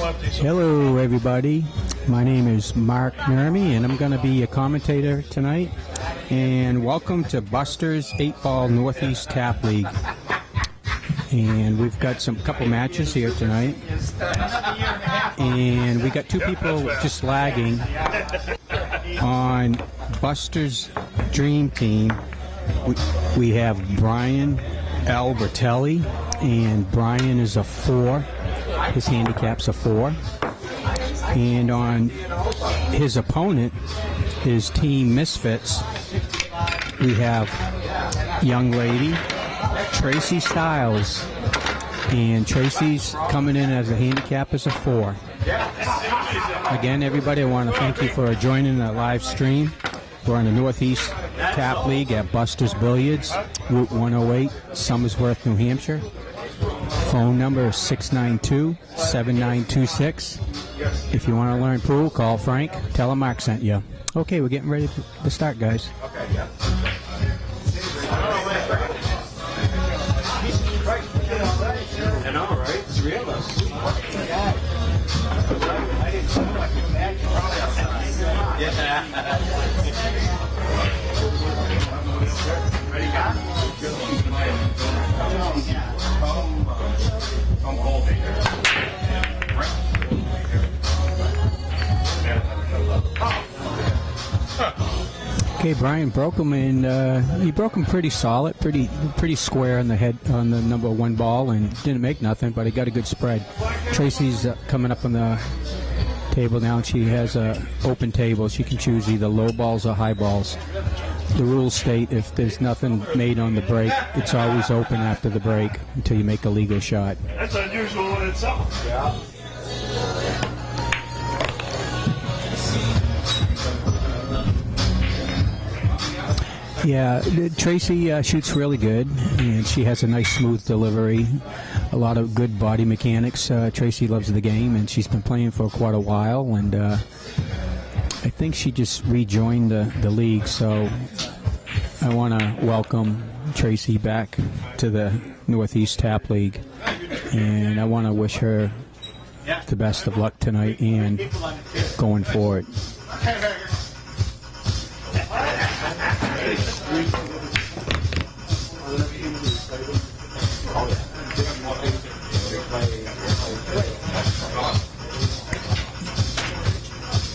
Hello, everybody. My name is Mark Nermy, and I'm going to be a commentator tonight. And welcome to Buster's 8-Ball Northeast Tap League. And we've got couple matches here tonight. And we got two people just lagging on Buster's Dream Team. We have Brian Albertelli, and Brian is a 4. His handicap's a 4. And on his opponent, his team Misfits, we have young lady Tracey Styles, and Tracey's coming in as a handicap as a 4. Again, everybody, I want to thank you for joining the live stream. We're on the Northeast Tap League at Buster's Billiards, Route 108, Somersworth, New Hampshire. Phone number is 692-7926. If you want to learn pool, call Frank. Tell him Mark sent you. Okay, we're getting ready to start, guys. Okay, yeah. I know, right? It's real. I didn't know I could imagine probably outside. Yeah. Ready, guys? Come hold it here. Okay, Brian broke him, and he broke him pretty solid, pretty square on the head on the number 1 ball, and didn't make nothing, but he got a good spread. Tracey's coming up on the table now, and she has a open table. She can choose either low balls or high balls. The rules state if there's nothing made on the break, it's always open after the break until you make a legal shot. That's unusual in itself. Yeah. Yeah, Tracey shoots really good, and she has a nice smooth delivery, a lot of good body mechanics. Tracey loves the game, and she's been playing for quite a while, and I think she just rejoined the league, so I want to welcome Tracey back to the Northeast Tap League, and I want to wish her the best of luck tonight and going forward.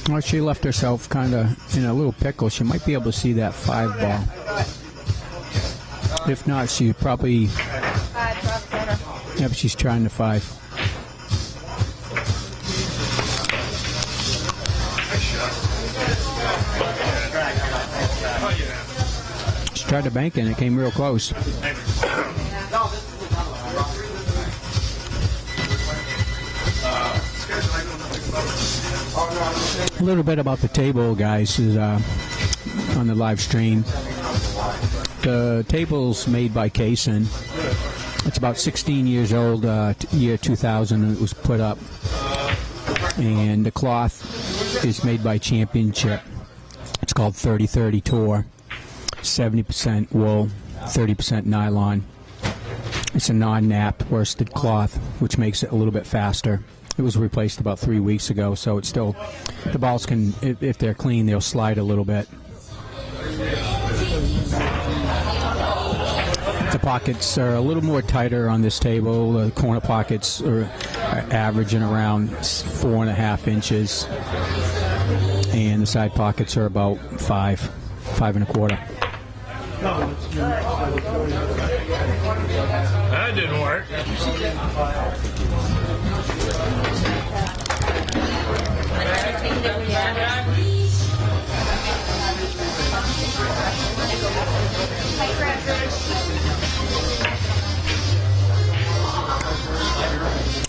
Well, she left herself kind of in a little pickle. She might be able to see that 5 ball. If not, she probably... Yep, she's trying the 5. She tried to bank it, and it came real close. A little bit about the table, guys, is on the live stream. The table's made by Kaysen. It's about 16 years old, year 2000 it was put up. And the cloth is made by Championship. It's called 30-30 Tour. 70% wool, 30% nylon. It's a non-napped worsted cloth, which makes it a little bit faster. It was replaced about 3 weeks ago, so it's still, the balls can, if they're clean, they'll slide a little bit. The pockets are a little more tighter on this table. The corner pockets are averaging around 4.5 inches, and the side pockets are about 5 1/4. That didn't work.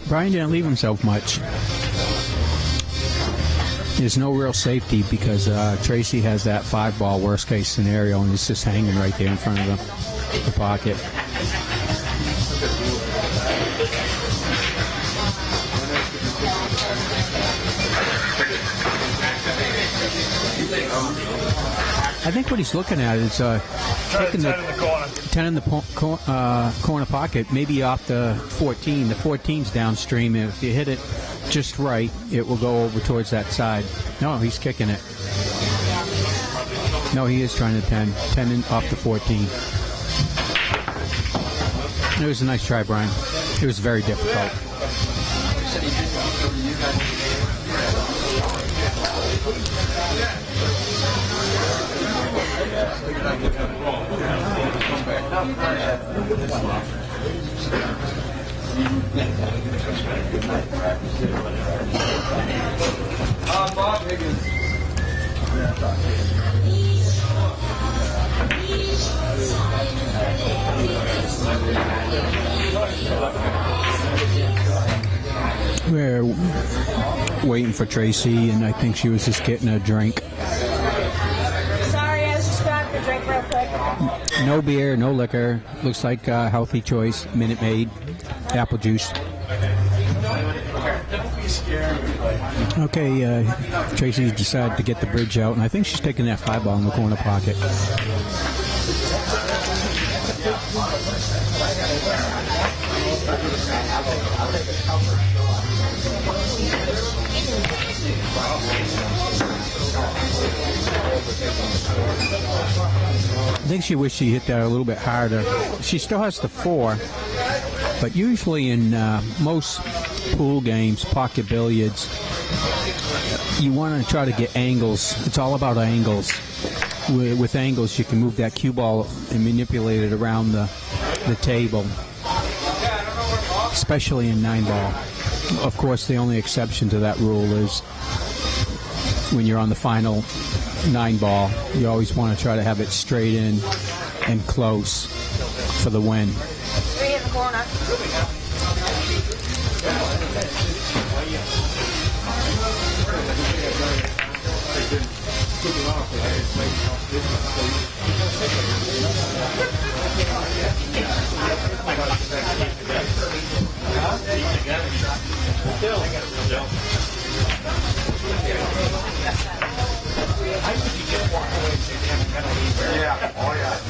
Brian didn't leave himself much. There's no real safety because Tracey has that 5 ball worst case scenario, and it's just hanging right there in front of the pocket. I think what he's looking at is taking the 10 in the corner pocket, maybe off the 14. The 14's downstream. If you hit it just right, it will go over towards that side. No, he's kicking it. No, he is trying to 10 off the 14. It was a nice try, Brian. It was very difficult. Bob Higgins. We're waiting for Tracey, and I think she was just getting a drink. Sorry, I was just grabbing a drink real quick. No beer, no liquor. Looks like a healthy choice. Minute Maid, apple juice. Okay, Tracey decided to get the bridge out, and I think she's taking that 5-ball in the corner pocket. I think she wished she hit that a little bit harder. She still has the 4, but usually in most pool games, pocket billiards, you want to try to get angles. It's all about angles. With angles, you can move that cue ball and manipulate it around the table, especially in 9-ball. Of course, the only exception to that rule is when you're on the final 9-ball, you always want to try to have it straight in and close for the win. 3 in the corner. Yeah. Oh, yeah.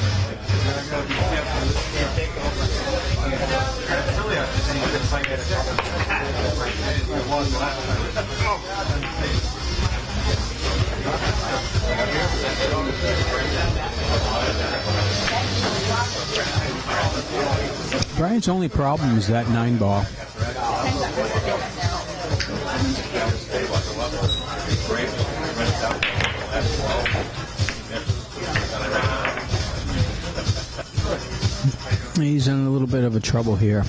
Brian's only problem is that 9-ball. He's in a little bit of a trouble here.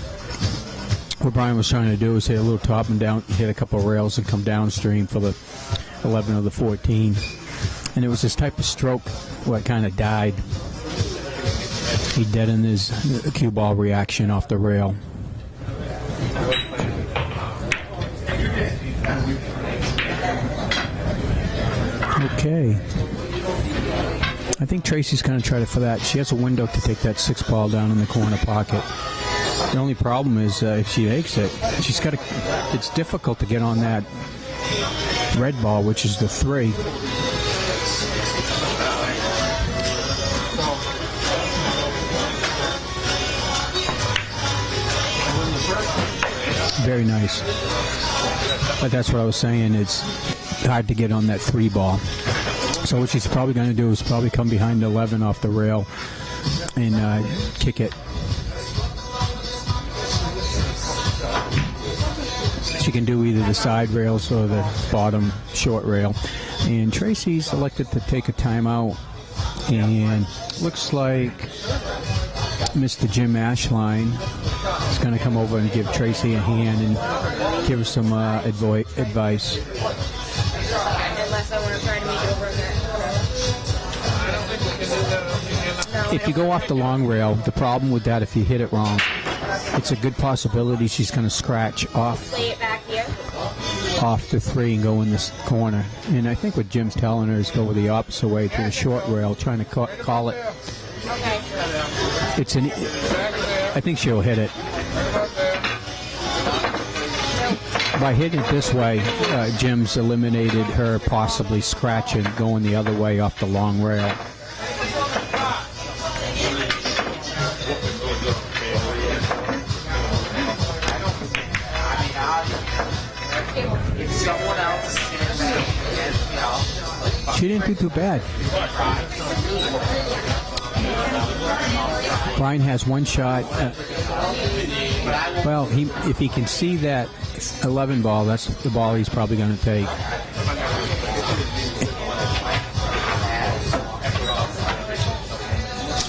What Brian was trying to do is hit a little top and down, hit a couple of rails and come downstream for the 11 of the 14. And it was this type of stroke what kind of died. He deadened his cue ball reaction off the rail. Okay. I think Tracey's going to try for that. She has a window to take that 6-ball down in the corner pocket. The only problem is if she makes it, she's got to. It's difficult to get on that red ball, which is the 3. Very nice. But that's what I was saying. It's hard to get on that 3-ball. So what she's probably going to do is probably come behind 11 off the rail and kick it. She can do either the side rails or the bottom short rail. And Tracey's elected to take a timeout. And looks like Mr. Jim Ashline is going to come over and give Tracey a hand and give her some advice. Unless I want to try to make it over again. If you go off the long rail, the problem with that, if you hit it wrong, it's a good possibility she's going to scratch off. Lay it back here. Off the 3 and go in this corner. And I think what Jim's telling her is go the opposite way to the short rail, trying to call it. Okay. I think she'll hit it. By hitting it this way, Jim's eliminated her possibly scratching going the other way off the long rail. She didn't do too bad. Brian has one shot. Well, if he can see that 11 ball, that's the ball he's probably going to take.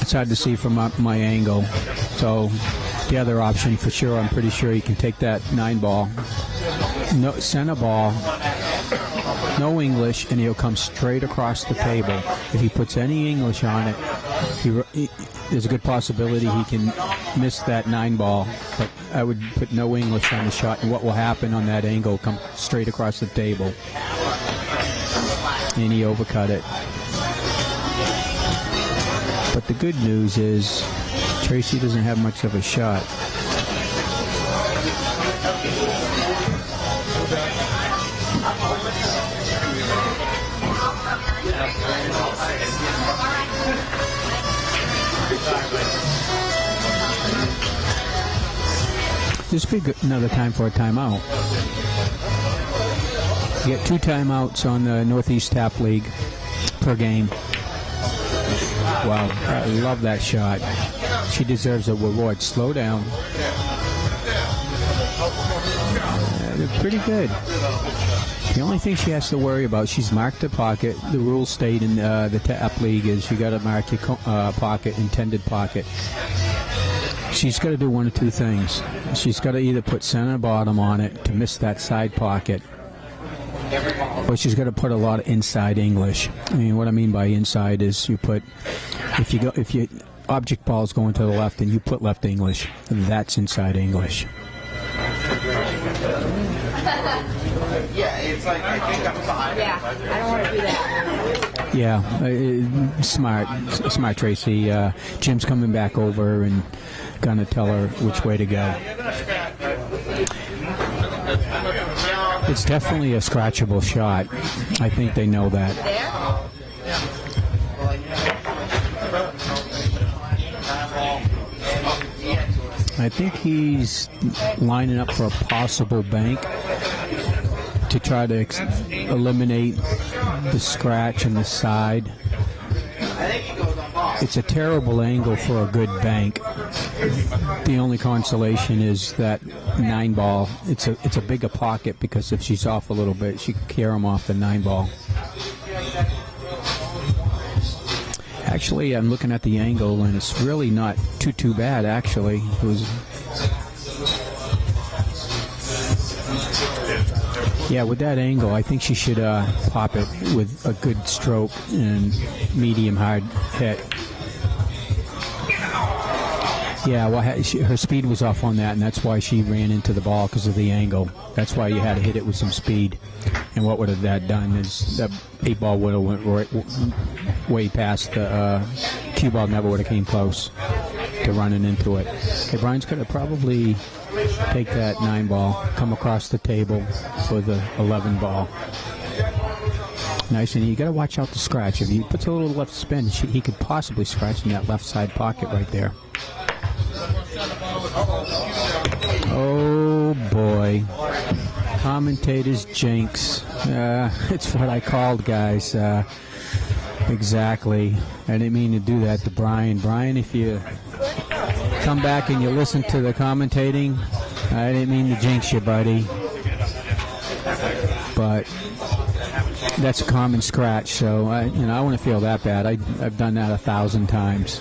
It's hard to see from my angle. So the other option for sure, I'm pretty sure he can take that 9 ball. No, center ball, no English, and he'll come straight across the table. If he puts any English on it, there's a good possibility he can miss that 9 ball. But I would put no English on the shot, and what will happen on that angle, come straight across the table. And he overcut it. But the good news is Tracey doesn't have much of a shot. This would be another time for a timeout. You get 2 timeouts on the Northeast Tap League per game. Wow, I love that shot. She deserves a reward. Slow down. Pretty good. The only thing she has to worry about, she's marked the pocket. The rule state in the Tap League is you got to mark your pocket, intended pocket. She's got to do one of 2 things. She's got to either put center bottom on it to miss that side pocket, or she's got to put a lot of inside English. I mean, what I mean by inside is you put, if your object ball is going to the left and you put left English, that's inside English. Yeah, it's like, I think I'm fine. Yeah, I don't want to do that. Yeah, smart Tracey. Jim's coming back over and gonna tell her which way to go. It's definitely a scratchable shot. I think they know that. I think he's lining up for a possible bank to try to eliminate the scratch in the side. It's a terrible angle for a good bank. The only consolation is that 9 ball. It's a bigger pocket because if she's off a little bit, she can carry him off the 9 ball. Actually, I'm looking at the angle, and it's really not too bad. Actually, it was. Yeah, with that angle, I think she should pop it with a good stroke and medium hard hit. Yeah, well, her speed was off on that, and that's why she ran into the ball because of the angle. That's why you had to hit it with some speed. And what would have that done is that 8 ball would have went way past the cue ball. Never would have came close to running into it. Okay, Brian's going to probably take that 9 ball, come across the table for the 11 ball. Nice, and you got to watch out the scratch. If he puts a little left spin, he could possibly scratch in that left side pocket right there. Oh boy, commentators jinx. It's what I called, guys. Exactly. I didn't mean to do that to Brian. Brian, if you come back and you listen to the commentating, I didn't mean to jinx you, buddy. But that's a common scratch, so I wouldn't feel that bad. I've done that 1,000 times.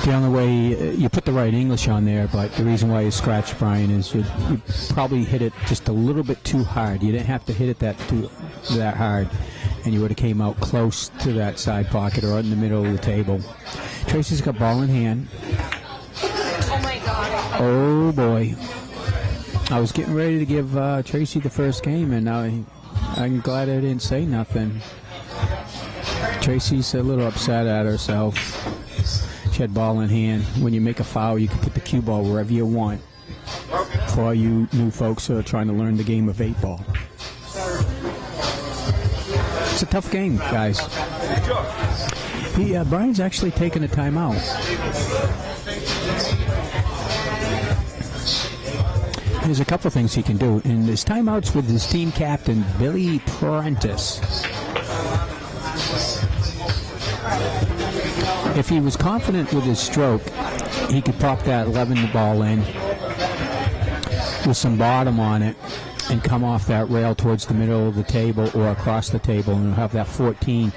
The only way you put the right English on there, but the reason why you scratch, Brian, is you probably hit it just a little bit too hard. You didn't have to hit it that hard, and you would have came out close to that side pocket or in the middle of the table. Tracey's got ball in hand. Oh my God. Oh boy! I was getting ready to give Tracey the first game, and I'm glad I didn't say nothing. Tracey's a little upset at herself. She had ball in hand. When you make a foul, you can put the cue ball wherever you want. For all you new folks who are trying to learn the game of 8 ball. It's a tough game, guys. Brian's actually taking a timeout. there's a couple things he can do. And there's timeouts with his team captain, Billy Prentice. If he was confident with his stroke, he could pop that 11 ball in with some bottom on it and come off that rail towards the middle of the table or across the table, and have that 14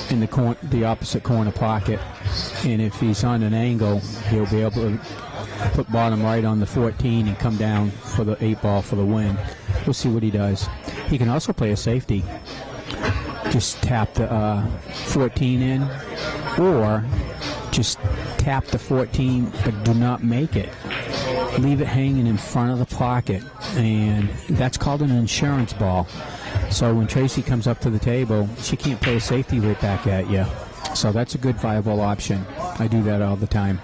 in the opposite corner pocket. And if he's on an angle, he'll be able to put bottom right on the 14 and come down for the 8 ball for the win. We'll see what he does. He can also play a safety. Just tap the 14 in, or just tap the 14 but do not make it. Leave it hanging in front of the pocket, and that's called an insurance ball. So when Tracey comes up to the table, she can't play a safety right back at you. So that's a good viable option. I do that all the time.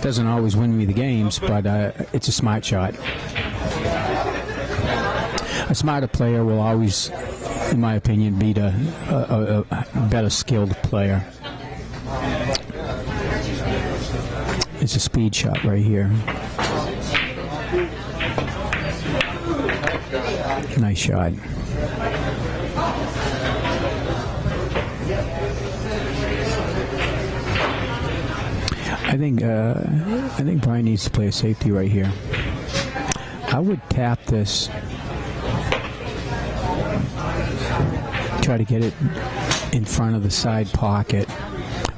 Doesn't always win me the games, but it's a smart shot. A smarter player will always, in my opinion, beat a better skilled player. It's a speed shot right here. Nice shot. I think Brian needs to play a safety right here. I would tap this. Try to get it in front of the side pocket,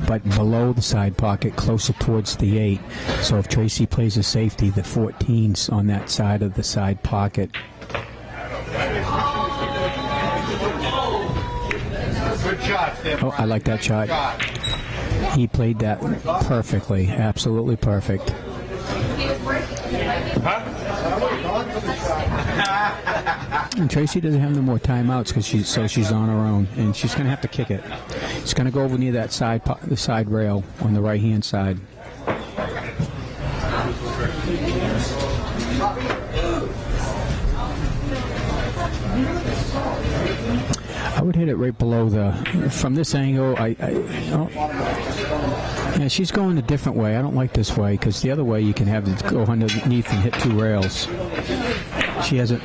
but below the side pocket, closer towards the 8. So if Tracey plays a safety, the 14's on that side of the side pocket. Good shot, Tim. Oh, I like that shot. He played that perfectly, absolutely perfect. And Tracey doesn't have no more timeouts because she's on her own, and she's going to have to kick it. It's going to go over near that the side rail on the right-hand side. I would hit it right below from this angle. Yeah, she's going a different way. I don't like this way, because the other way you can have it go underneath and hit 2 rails. She hasn't.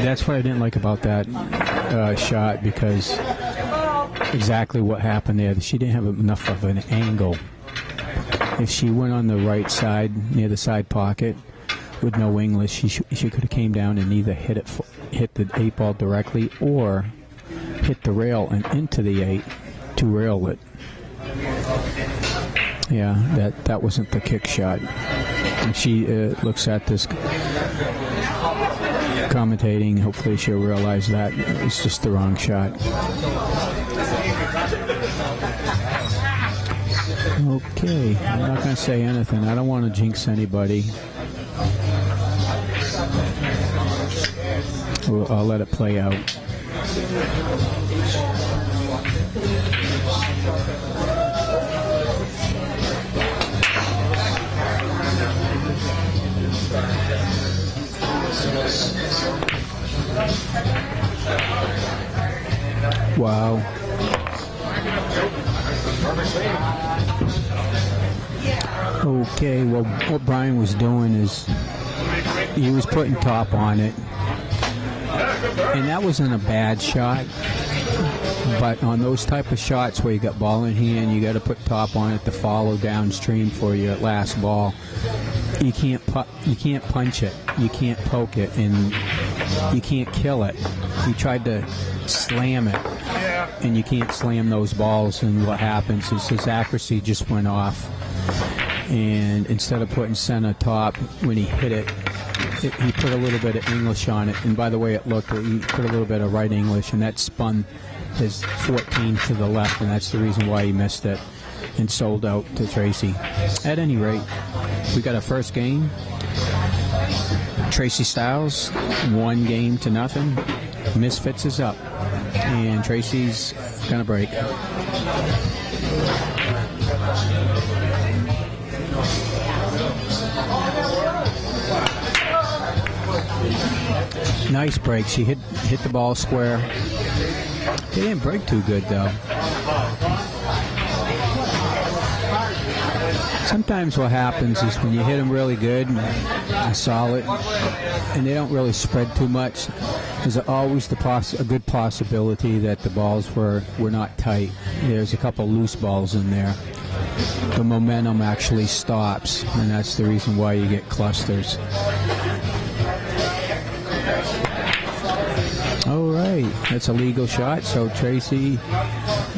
That's what I didn't like about that shot, because exactly what happened there. She didn't have enough of an angle. If she went on the right side near the side pocket with no English, she could have came down and either hit the 8 ball directly or hit the rail and into the 8 to rail it. Yeah, that wasn't the kick shot. And she looks at this commentating. Hopefully she'll realize that it's just the wrong shot. Okay, I'm not going to say anything. I don't want to jinx anybody. I'll let it play out. Wow. Okay, well, what Brian was doing is he was putting top on it, and that wasn't a bad shot. But on those type of shots where you got ball in hand, you got to put top on it to follow downstream for your last ball. You can't punch it, you can't poke it, and you can't kill it. You tried to slam it, and you can't slam those balls. And what happens is his accuracy just went off. And instead of putting center top, when he hit it, he put a little bit of English on it. And by the way it looked, he put a little bit of right English, and that spun his 14 to the left, and that's the reason why he missed it and sold out to Tracey. At any rate, we got our first game. Tracey Styles, 1-0. Misfits is up, and Tracey's gonna break. Nice break. She hit the ball square. They didn't break too good though. Sometimes what happens is when you hit them really good and solid, and they don't really spread too much, there's always a good possibility that the balls were not tight. There's a couple loose balls in there. The momentum actually stops, and that's the reason why you get clusters. All right, that's a legal shot, so Tracey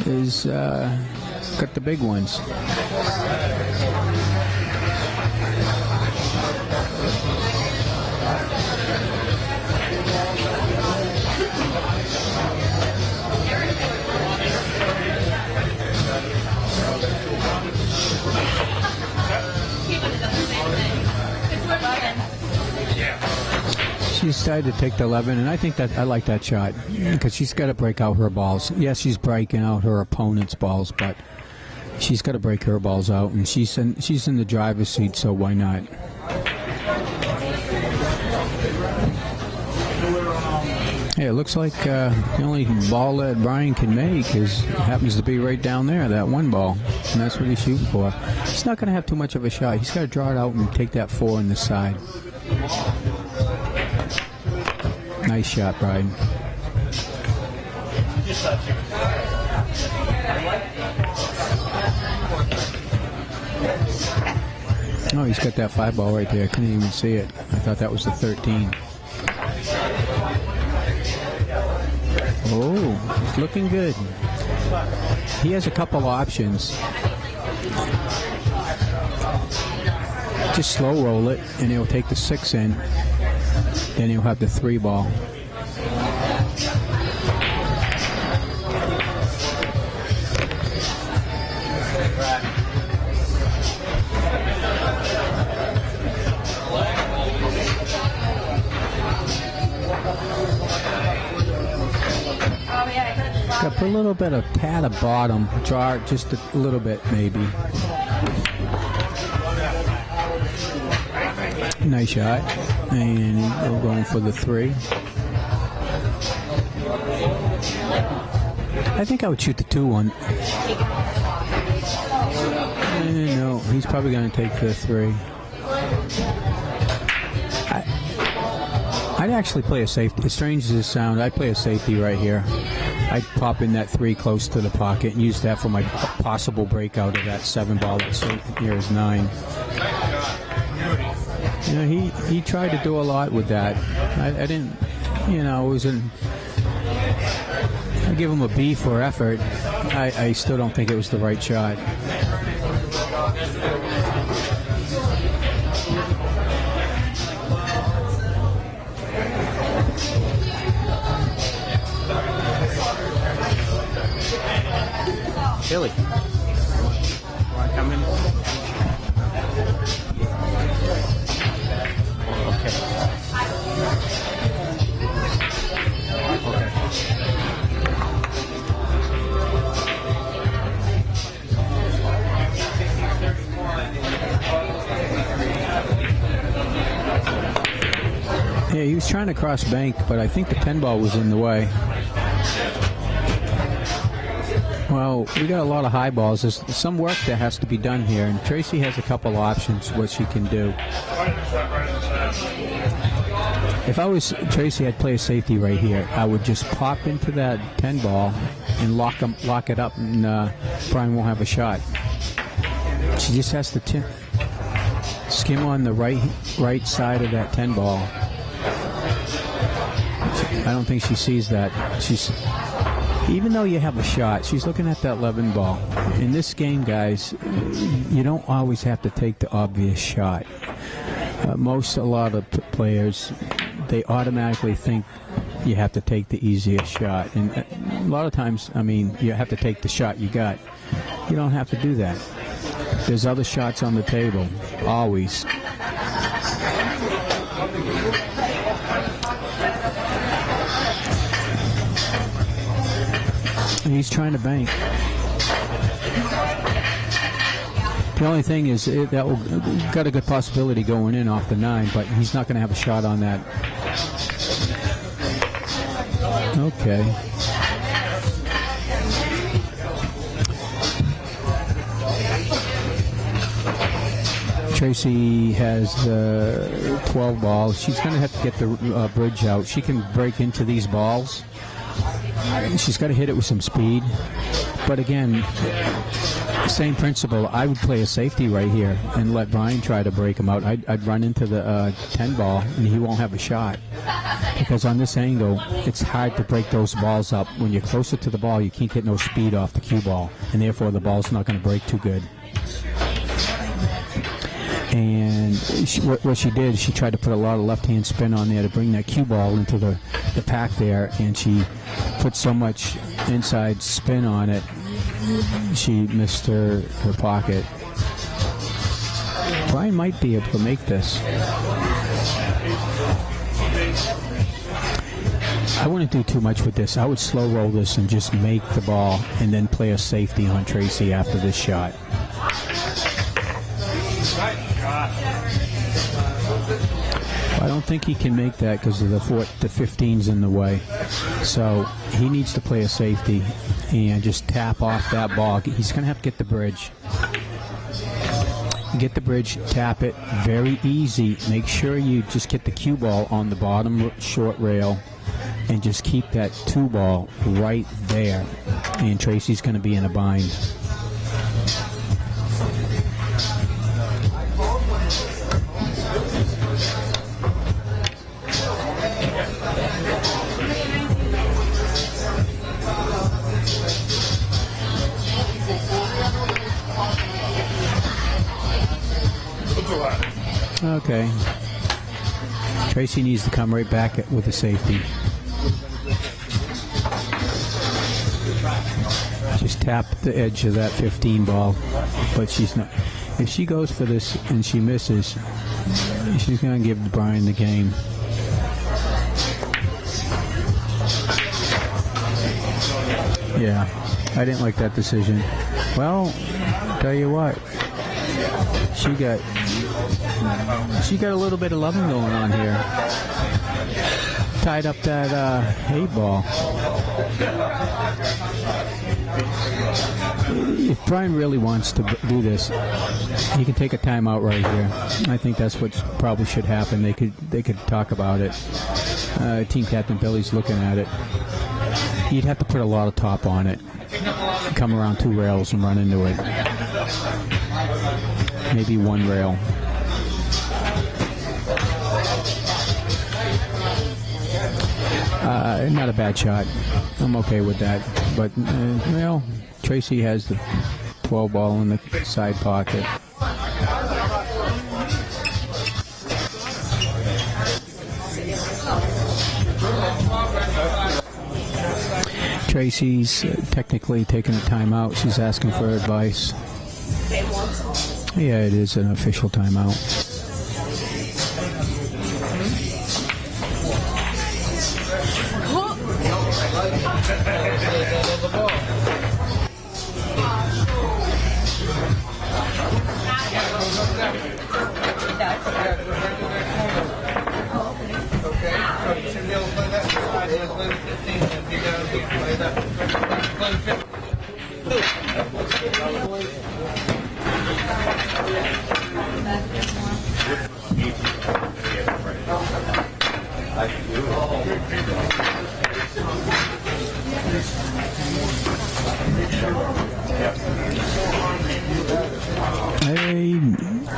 is got the big ones. She decided to take the 11, and I think that I like that shot because she's got to break out her balls. Yes, she's breaking out her opponent's balls, but she's got to break her balls out, and she's in the driver's seat, so why not? Hey, it looks like the only ball that Brian can make happens to be right down there, that one ball, and that's what he's shooting for. He's not going to have too much of a shot. He's got to draw it out and take that 4 on the side. Nice shot, Brian. Oh, he's got that 5 ball right there. I couldn't even see it. I thought that was the 13. Oh, it's looking good. He has a couple options. Just slow roll it, and he'll take the 6 in. Then he'll have the 3 ball. Got to put a little bit of pad of bottom, draw it just a little bit maybe. Nice shot. And we're going for the 3. I think I would shoot the 2-1. No, he's probably going to take the 3. I'd actually play a safety. As strange as it sounds, I'd play a safety right here. I'd pop in that 3 close to the pocket and use that for my possible breakout of that 7 ball that's near his 9. You know, he tried to do a lot with that. I didn't, you know, I give him a B for effort. I still don't think it was the right shot. Billy, want to come in? Yeah, he was trying to cross bank, but I think the 10 ball was in the way. Well, we got a lot of high balls. There's some work that has to be done here, and Tracey has a couple options what she can do. If I was Tracey, I'd play a safety right here. I would just pop into that 10 ball and lock it up, and Brian won't have a shot. She just has to skim on the right side of that 10 ball. I don't think she sees that. Even though you have a shot, she's looking at that 11 ball. In this game, guys, you don't always have to take the obvious shot. A lot of players, they automatically think you have to take the easiest shot. And a lot of times, I mean, you have to take the shot you got. You don't have to do that. There's other shots on the table, always. And he's trying to bank. The only thing is that got a good possibility going in off the 9, but he's not going to have a shot on that. Okay. Tracey has the 12 ball. She's going to have to get the bridge out. She can break into these balls. She's got to hit it with some speed. But again, same principle. I would play a safety right here and let Brian try to break him out. I'd run into the 10 ball, and he won't have a shot. Because on this angle, it's hard to break those balls up. When you're closer to the ball, you can't get no speed off the cue ball, and therefore the ball's not going to break too good. And what she did, she tried to put a lot of left-hand spin on there to bring that cue ball into the pack there, and she put so much inside spin on it, she missed her pocket. Brian might be able to make this. I wouldn't do too much with this. I would slow roll this and just make the ball and then play a safety on Tracey after this shot. I don't think he can make that because of the 15's in the way. So he needs to play a safety and just tap off that ball. He's going to have to get the bridge. Get the bridge, tap it, very easy. Make sure you just get the cue ball on the bottom short rail and just keep that 2 ball right there. And Tracey's going to be in a bind. Okay. Tracey needs to come right back with a safety. Just tap the edge of that 15 ball, but she's not. If she goes for this and she misses, she's going to give Brian the game. Yeah, I didn't like that decision. Well, tell you what, she got a little bit of loving going on here. Tied up that 8 ball. If Brian really wants to do this, he can take a timeout right here. I think that's what probably should happen. They could talk about it. Team Captain Billy's looking at it. He'd have to put a lot of top on it, come around 2 rails and run into it. Maybe 1 rail. Not a bad shot. I'm okay with that. But, well, Tracey has the 12 ball in the side pocket. Tracey's technically taking a timeout. She's asking for advice. Yeah, it is an official timeout.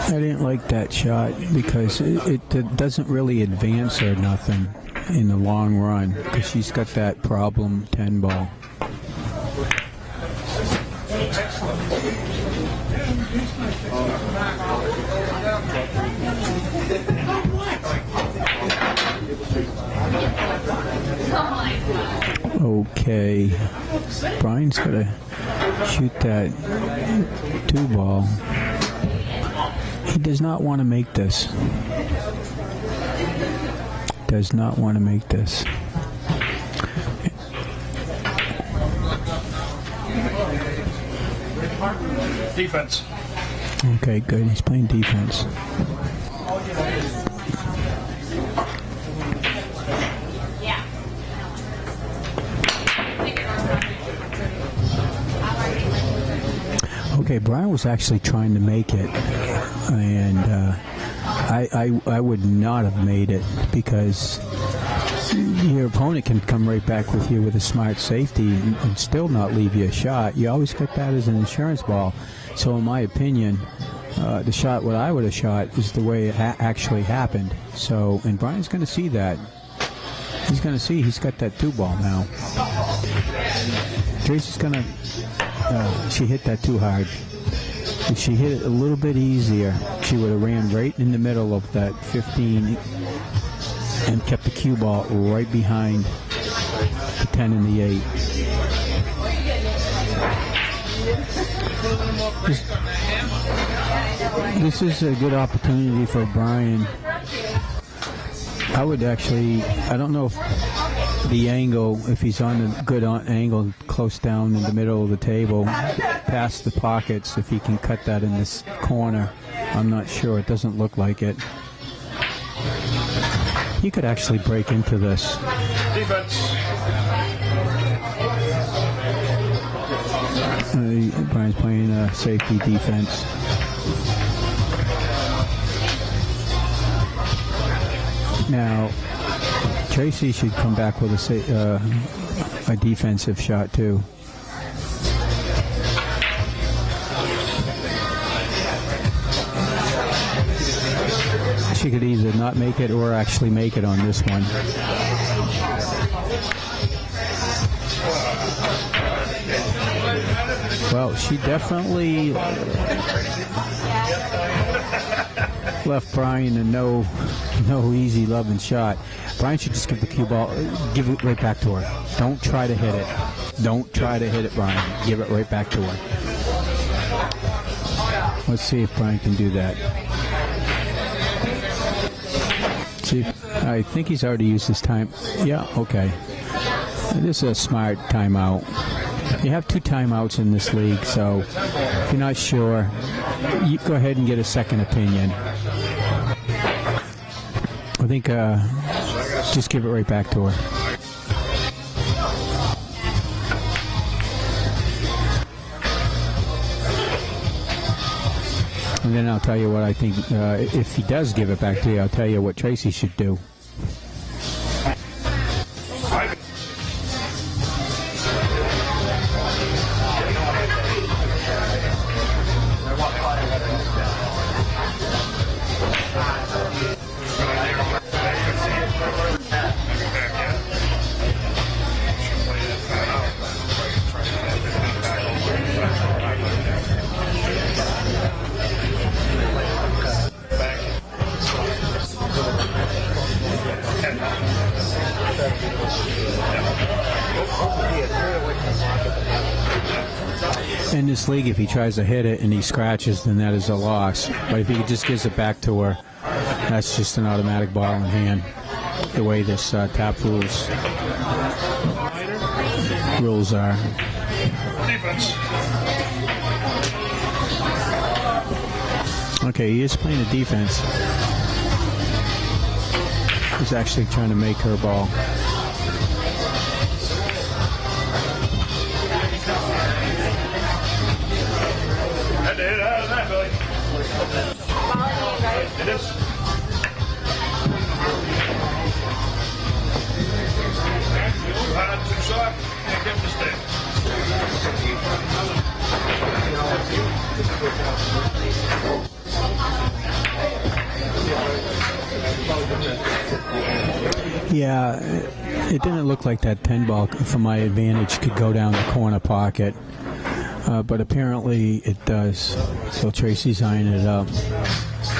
I didn't like that shot because it doesn't really advance or nothing in the long run because she's got that problem 10 ball. Okay, Brian's got to shoot that 2 ball. He does not want to make this. Does not want to make this. Defense. Okay, good. He's playing defense. Okay, Brian was actually trying to make it and I would not have made it because your opponent can come right back with you with a smart safety and still not leave you a shot. You always got that as an insurance ball. So in my opinion, the shot what I would have shot is the way it actually happened. So, and Brian's going to see that. He's going to see he's got that 2-ball now. Tracey's going to, she hit that too hard. If she hit it a little bit easier, she would have ran right in the middle of that 15 and kept the cue ball right behind the 10 and the 8. This is a good opportunity for Brian. I would actually, I don't know if the angle, if he's on a good angle close down in the middle of the table, past the pockets, if he can cut that in this corner. I'm not sure. It doesn't look like it. He could actually break into this. Defense. Brian's playing safety defense. Now, Tracey should come back with a defensive shot too. She could either not make it or actually make it on this one. Well, she definitely left Brian a no easy loving shot. Brian should just give the cue ball, give it right back to her. Don't try to hit it. Don't try to hit it, Brian. Give it right back to her. Let's see if Brian can do that. See, I think he's already used his time. Yeah, okay. This is a smart timeout. You have 2 timeouts in this league, so if you're not sure, you go ahead and get a second opinion. I think just give it right back to her. And then I'll tell you what I think. If he does give it back to you, I'll tell you what Tracey should do. In this league, if he tries to hit it and he scratches, then that is a loss. But if he just gives it back to her, that's just an automatic ball in hand. The way this tap rules are. Defense. Okay, he is playing a defense. He's actually trying to make her ball. Had to hit out of that, Billy. It is. Too soft. Can't get the stick. Yeah, it didn't look like that 10 ball from my advantage could go down the corner pocket. But apparently it does. So Tracey's eyeing it up.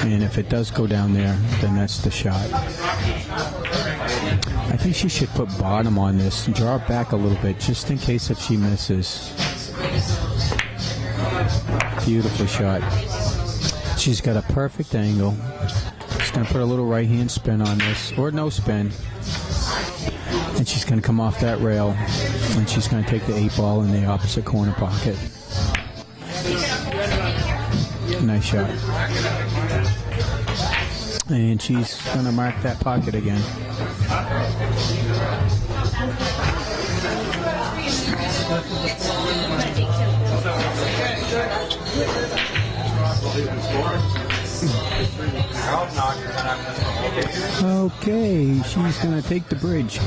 And if it does go down there, then that's the shot. I think she should put bottom on this and draw it back a little bit just in case if she misses. Beautiful shot. She's got a perfect angle. She's going to put a little right hand spin on this, or no spin. And she's going to come off that rail, and she's going to take the 8 ball in the opposite corner pocket. Nice shot. And she's going to mark that pocket again. Okay, she's going to take the bridge.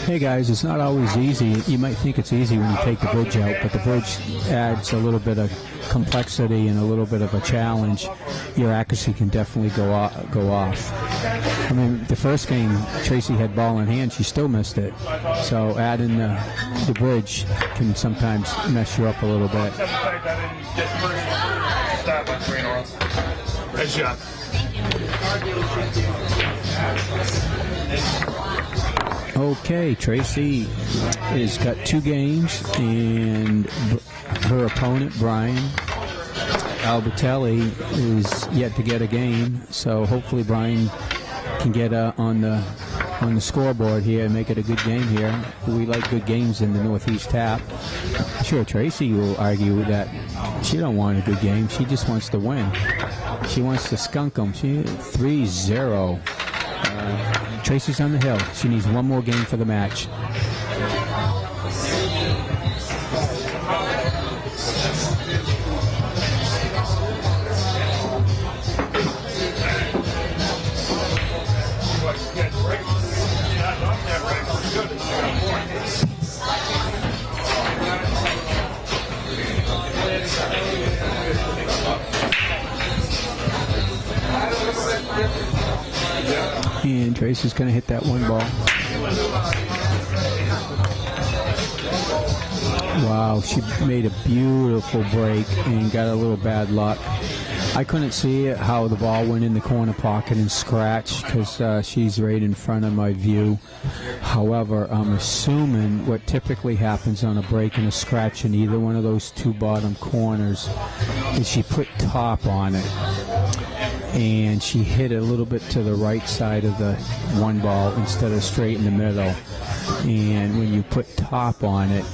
Hey guys, it's not always easy. You might think it's easy when you take the bridge out, but the bridge adds a little bit of complexity and a little bit of a challenge. Your accuracy can definitely go off. I mean, the first game, Tracey had ball in hand. She still missed it. So adding the bridge can sometimes mess you up a little bit. Nice job. Okay, Tracey has got 2 games, and her opponent, Brian Albertelli, is yet to get a game. So hopefully Brian can get on the scoreboard here and make it a good game here. We like good games in the Northeast Tap. I'm sure Tracey will argue that she don't want a good game. She just wants to win. She wants to skunk them. She 3-0. Tracey's on the hill. She needs one more game for the match. And Tracey's going to hit that one ball. Wow, she made a beautiful break and got a little bad luck. I couldn't see it, how the ball went in the corner pocket and scratched, because she's right in front of my view. However, I'm assuming what typically happens on a break and a scratch in either one of those 2 bottom corners is she put top on it. And she hit it a little bit to the right side of the one ball instead of straight in the middle. And when you put top on it,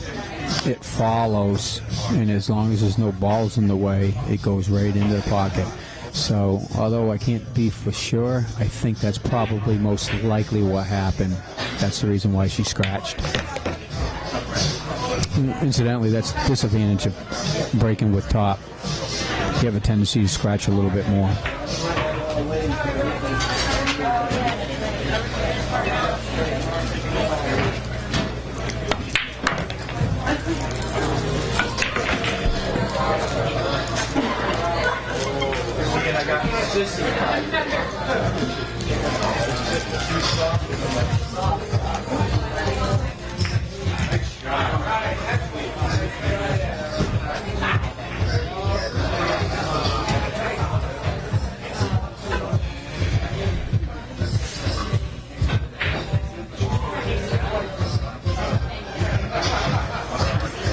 it follows, and as long as there's no balls in the way, it goes right into the pocket. So although I can't be for sure, I think that's probably most likely what happened. That's the reason why she scratched. Incidentally, that's the disadvantage of breaking with top. You have a tendency to scratch a little bit more.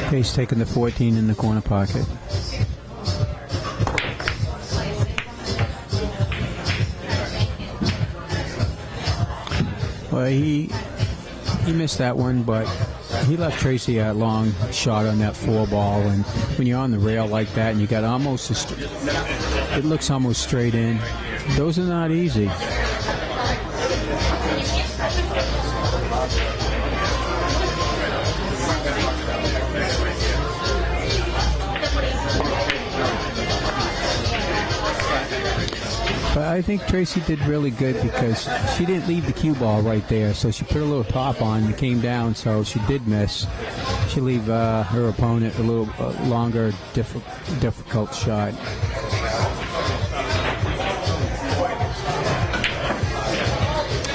He's taking the 14 in the corner pocket. Well, he missed that one, but he left Tracey a long shot on that 4 ball. And when you're on the rail like that and you got almost it looks almost straight in. Those are not easy. But I think Tracey did really good because she didn't leave the cue ball right there, so she put a little top on and came down, so she did miss. She leave her opponent a little longer, difficult shot.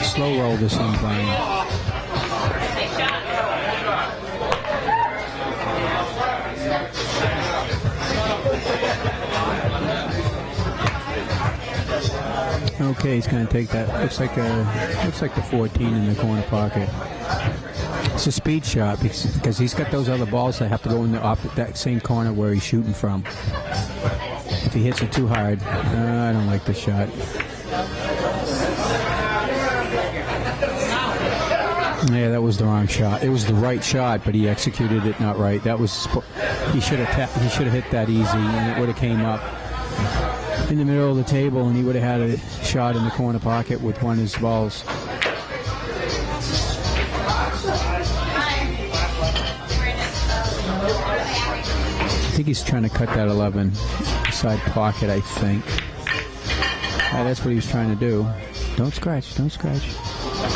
Slow roll this one, Brian. Okay, he's going to take that. Looks like the 14 in the corner pocket. It's a speed shot because he's got those other balls that have to go in that same corner where he's shooting from. If he hits it too hard, I don't like the shot. Yeah, that was the wrong shot. It was the right shot, but he executed it not right. That was he should have hit that easy, and it would have came up in the middle of the table, and he would have had a shot in the corner pocket with one of his balls. I think he's trying to cut that 11. Side pocket, I think. That's what he was trying to do. Don't scratch, don't scratch.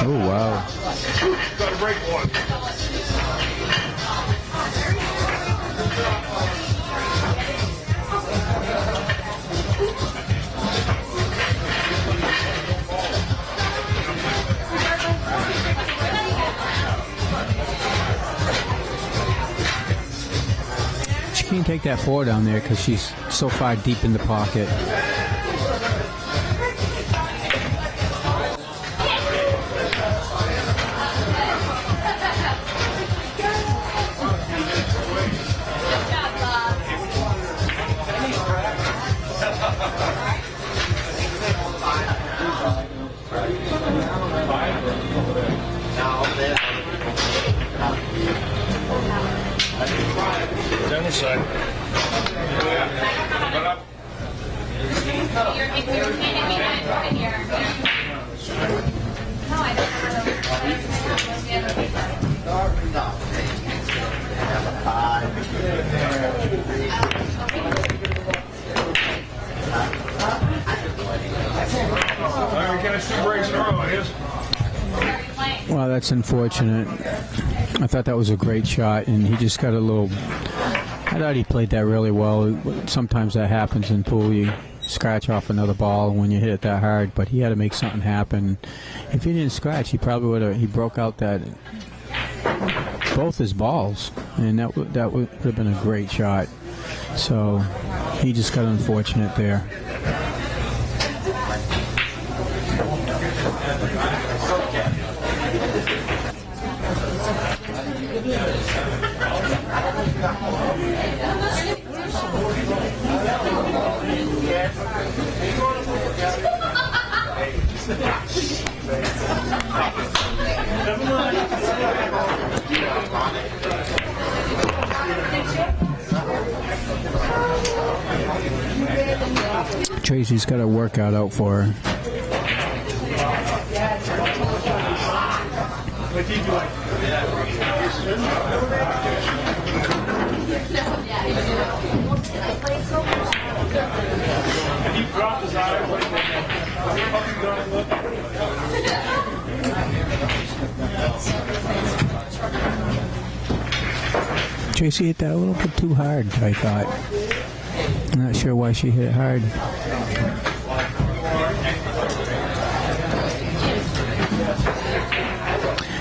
Oh, wow. Got to break one. She can't take that 4 down there because she's so far deep in the pocket. Down the side. We catch 2 breaks in a row, I guess. Well, that's unfortunate. I thought that was a great shot, and he just got a little... I thought he played that really well. Sometimes that happens in pool. You scratch off another ball when you hit it that hard, but he had to make something happen. If he didn't scratch, he probably would have... He broke out that... both his balls, and that would have been a great shot. So he just got unfortunate there. Tracey's got a workout out for her. Tracey hit that a little bit too hard, I thought. I'm not sure why she hit it hard.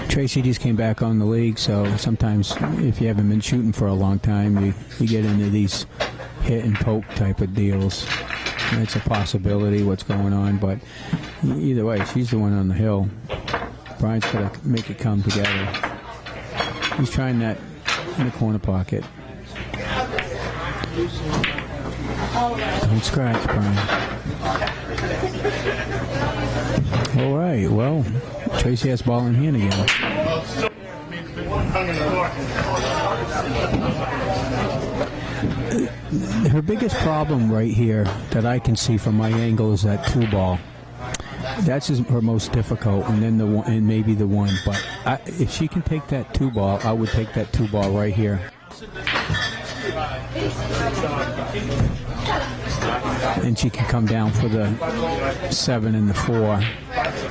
Tracey just came back on the league, so sometimes if you haven't been shooting for a long time, you get into these hit and poke type of deals. And it's a possibility what's going on, but either way, she's the one on the hill. Brian's got to make it come together. He's trying that in the corner pocket. Don't scratch, Brian. All right, well, Tracey has ball in hand again. Her biggest problem right here that I can see from my angle is that 2 ball. That's her most difficult, and then the one, and maybe the 1. But if she can take that 2 ball, I would take that 2 ball right here. And she can come down for the 7 and the 4,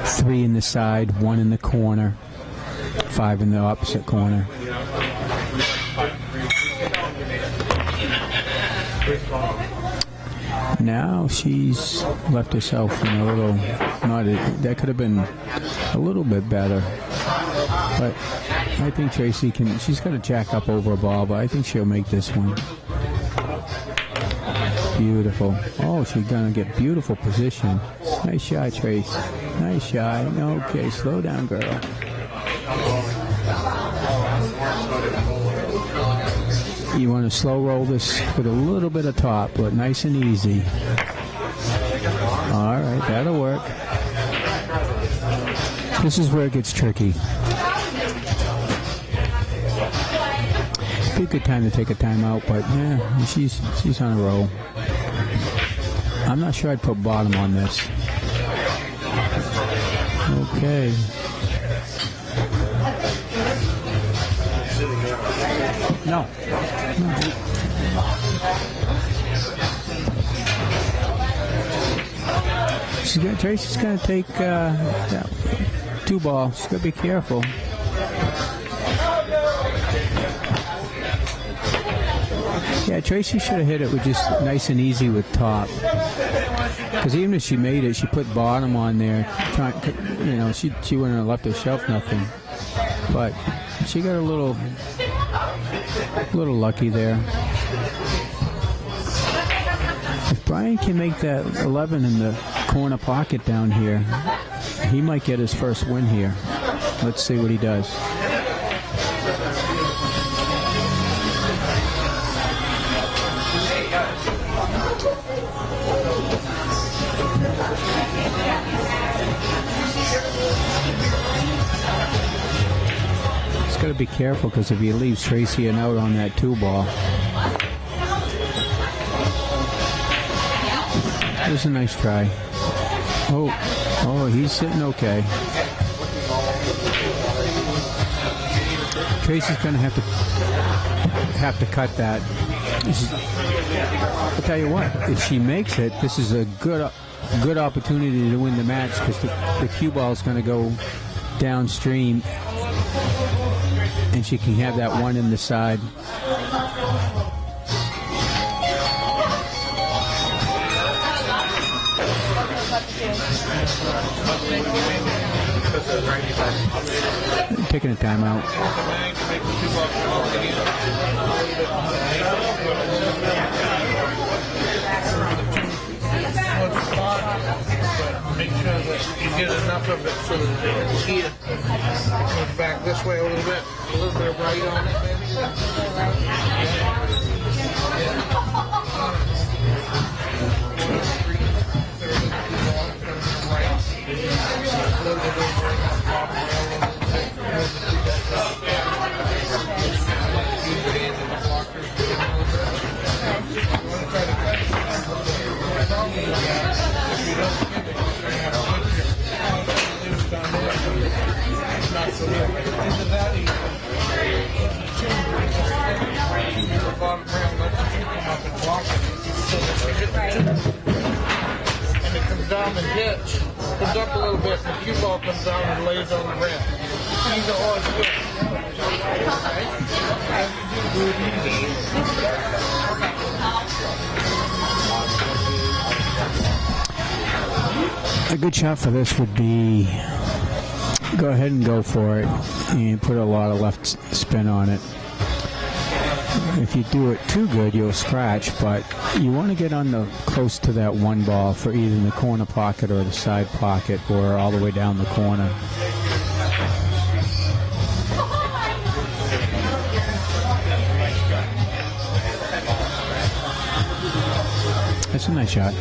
3 in the side, 1 in the corner, 5 in the opposite corner. Now she's left herself in a little, that could have been a little bit better. But I think Tracey she's got to jack up over a ball, but I think she'll make this one. Beautiful. Oh, she's going to get beautiful position. Nice shot, Trace. Nice shot. Okay, slow down, girl. You want to slow roll this with a little bit of top, but nice and easy. All right, that'll work. This is where it gets tricky. Be a good time to take a timeout, but yeah, she's on a roll. I'm not sure I'd put bottom on this. Okay. No. Tracey's gonna take that 2 ball. She's gotta be careful. Yeah, Tracey should have hit it with just nice and easy with top. Because even if she made it, she put bottom on there. She wouldn't have left herself nothing. But she got a little lucky there. If Brian can make that 11 in the corner pocket down here, he might get his first win here. Let's see what he does. He's got to be careful because if he leaves Tracey and out on that 2 ball. It was a nice try. Oh, he's sitting okay. Tracey's going to have to cut that. I'll tell you what, if she makes it, this is a good opportunity to win the match because the cue ball is going to go downstream, and she can have that one in the side. Taking a timeout. Make sure that you get enough of it so that the heat goes back this way a little bit of right on it, and it comes down the hitch, comes up a little bit, and the cue ball comes down and lays on the rim. Either or is good. A good shot for this would be go ahead and go for it and put a lot of left spin on it. If you do it too good, you'll scratch, but you want to get on the close to that 1 ball for either the corner pocket or the side pocket or all the way down the corner. That's a nice shot.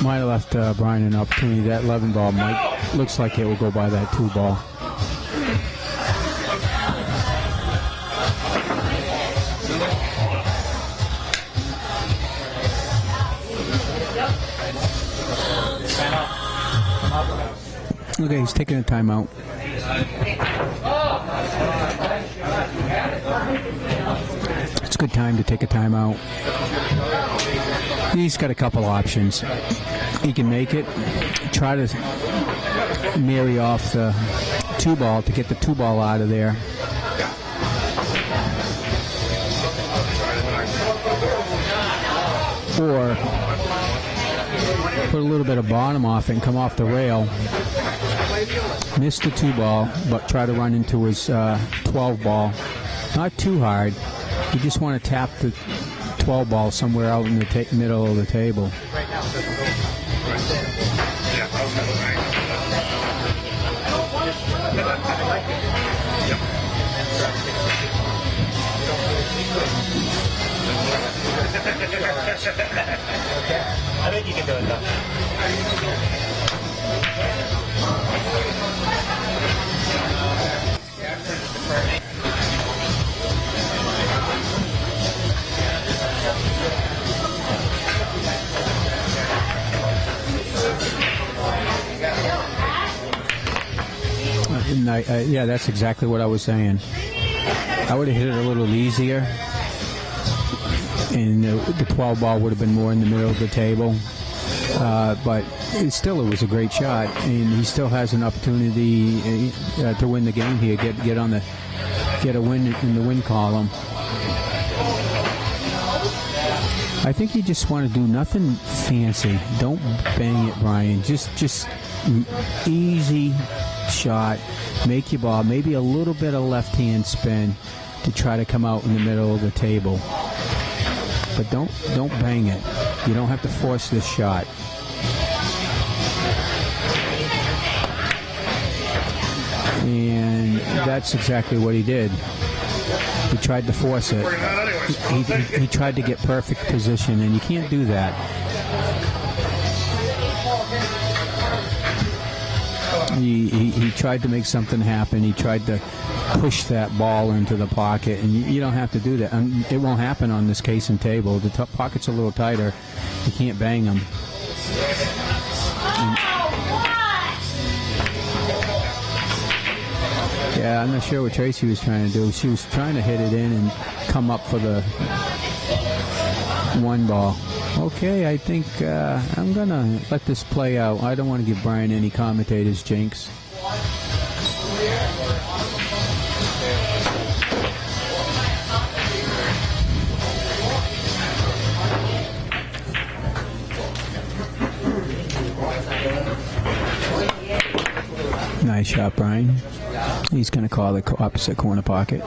Might have left Brian an opportunity. That 11 ball looks like it will go by that 2 ball. Okay, he's taking a timeout. It's a good time to take a timeout. He's got a couple options. He can make it, try to marry off the 2 ball to get the 2 ball out of there. Or put a little bit of bottom off it and come off the rail. Miss the 2 ball, but try to run into his 12 ball. Not too hard. You just want to tap the 12 ball somewhere out in the middle of the table. I think you can do it though. Yeah, that's exactly what I was saying. I would have hit it a little easier, and the 12 ball would have been more in the middle of the table. But it was a great shot, and he still has an opportunity to win the game here. Get a win in the win column. I think you just want to do nothing fancy. Don't bang it, Brian. Just easy shot. Make your ball. Maybe a little bit of left-hand spin to try to come out in the middle of the table. But don't bang it. You don't have to force this shot. And that's exactly what he did. He tried to force it. He tried to get perfect position, and you can't do that. He tried to make something happen. He tried to push that ball into the pocket, and you don't have to do that. It won't happen on this case and table. The pocket's a little tighter. You can't bang them. Yeah, I'm not sure what Tracey was trying to do. She was trying to hit it in and come up for the one ball. Okay, I think I'm going to let this play out. I don't want to give Brian any commentator's jinx. Nice shot, Brian. He's going to call the opposite corner pocket.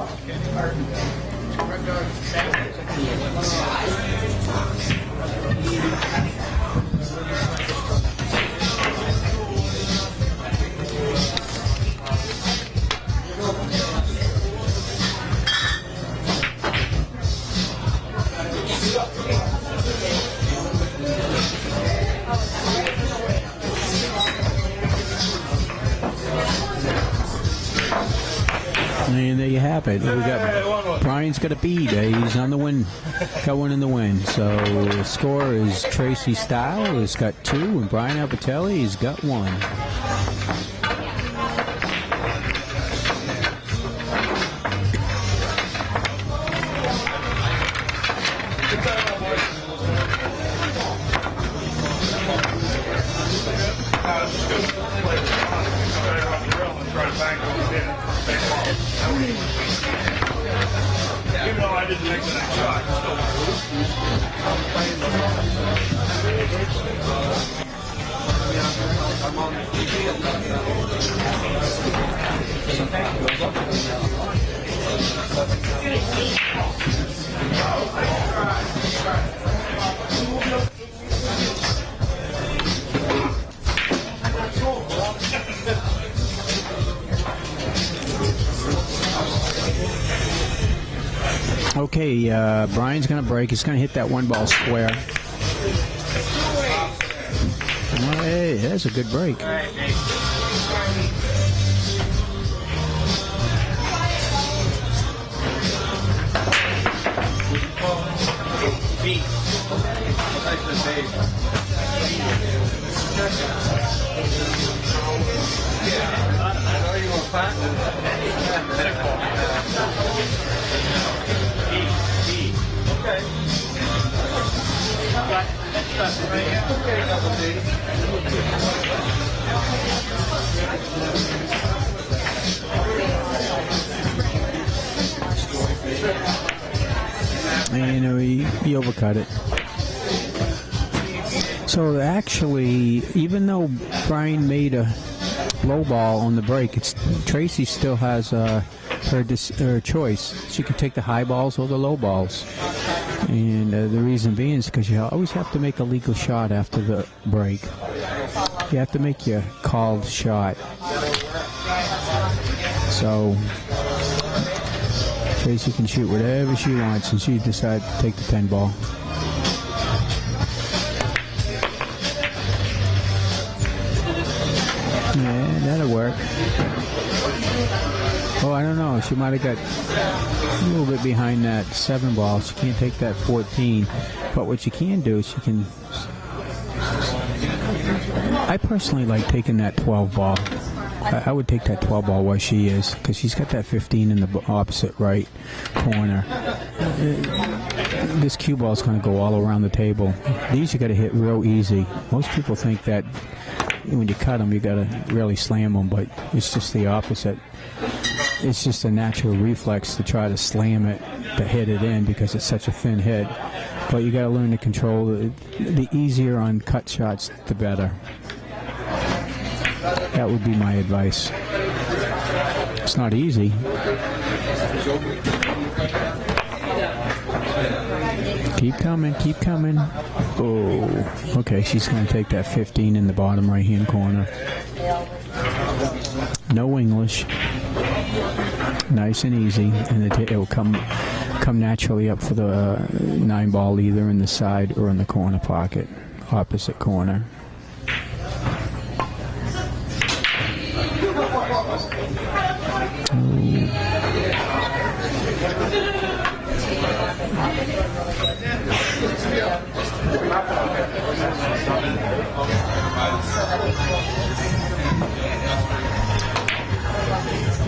And there you have it. We got Brian's got a bead. He's on the win. Got one in the win. So the score is Tracey Style has got 2, and Brian Albertelli has got 1. Even though I didn't make that shot, Okay, Brian's going to break. He's going to hit that one ball square. Oh, hey, that's a good break. And he overcut it. So actually, even though Brian made a low ball on the break, Tracey still has her choice. She can take the high balls or the low balls. And the reason being is because you always have to make a legal shot after the break. You have to make your called shot. So Tracey can shoot whatever she wants, and she decided to take the 10 ball. Yeah, that'll work. Oh, I don't know. She might have got a little bit behind that 7 ball. She can't take that 14. But what you can do is she can... I personally like taking that 12 ball. I would take that 12 ball where she is, because she's got that 15 in the opposite right corner. This cue ball is going to go all around the table. These you got to hit real easy. Most people think that when you cut them, you got to really slam them, but it's just the opposite. It's just a natural reflex to try to slam it, to hit it in, because it's such a thin hit. But you got to learn to control it. The easier on cut shots, the better. That would be my advice. It's not easy. Keep coming, keep coming. Oh, okay, she's going to take that 15 in the bottom right-hand corner. No English. Nice and easy, and it will come naturally up for the 9 ball, either in the side or in the corner pocket, opposite corner.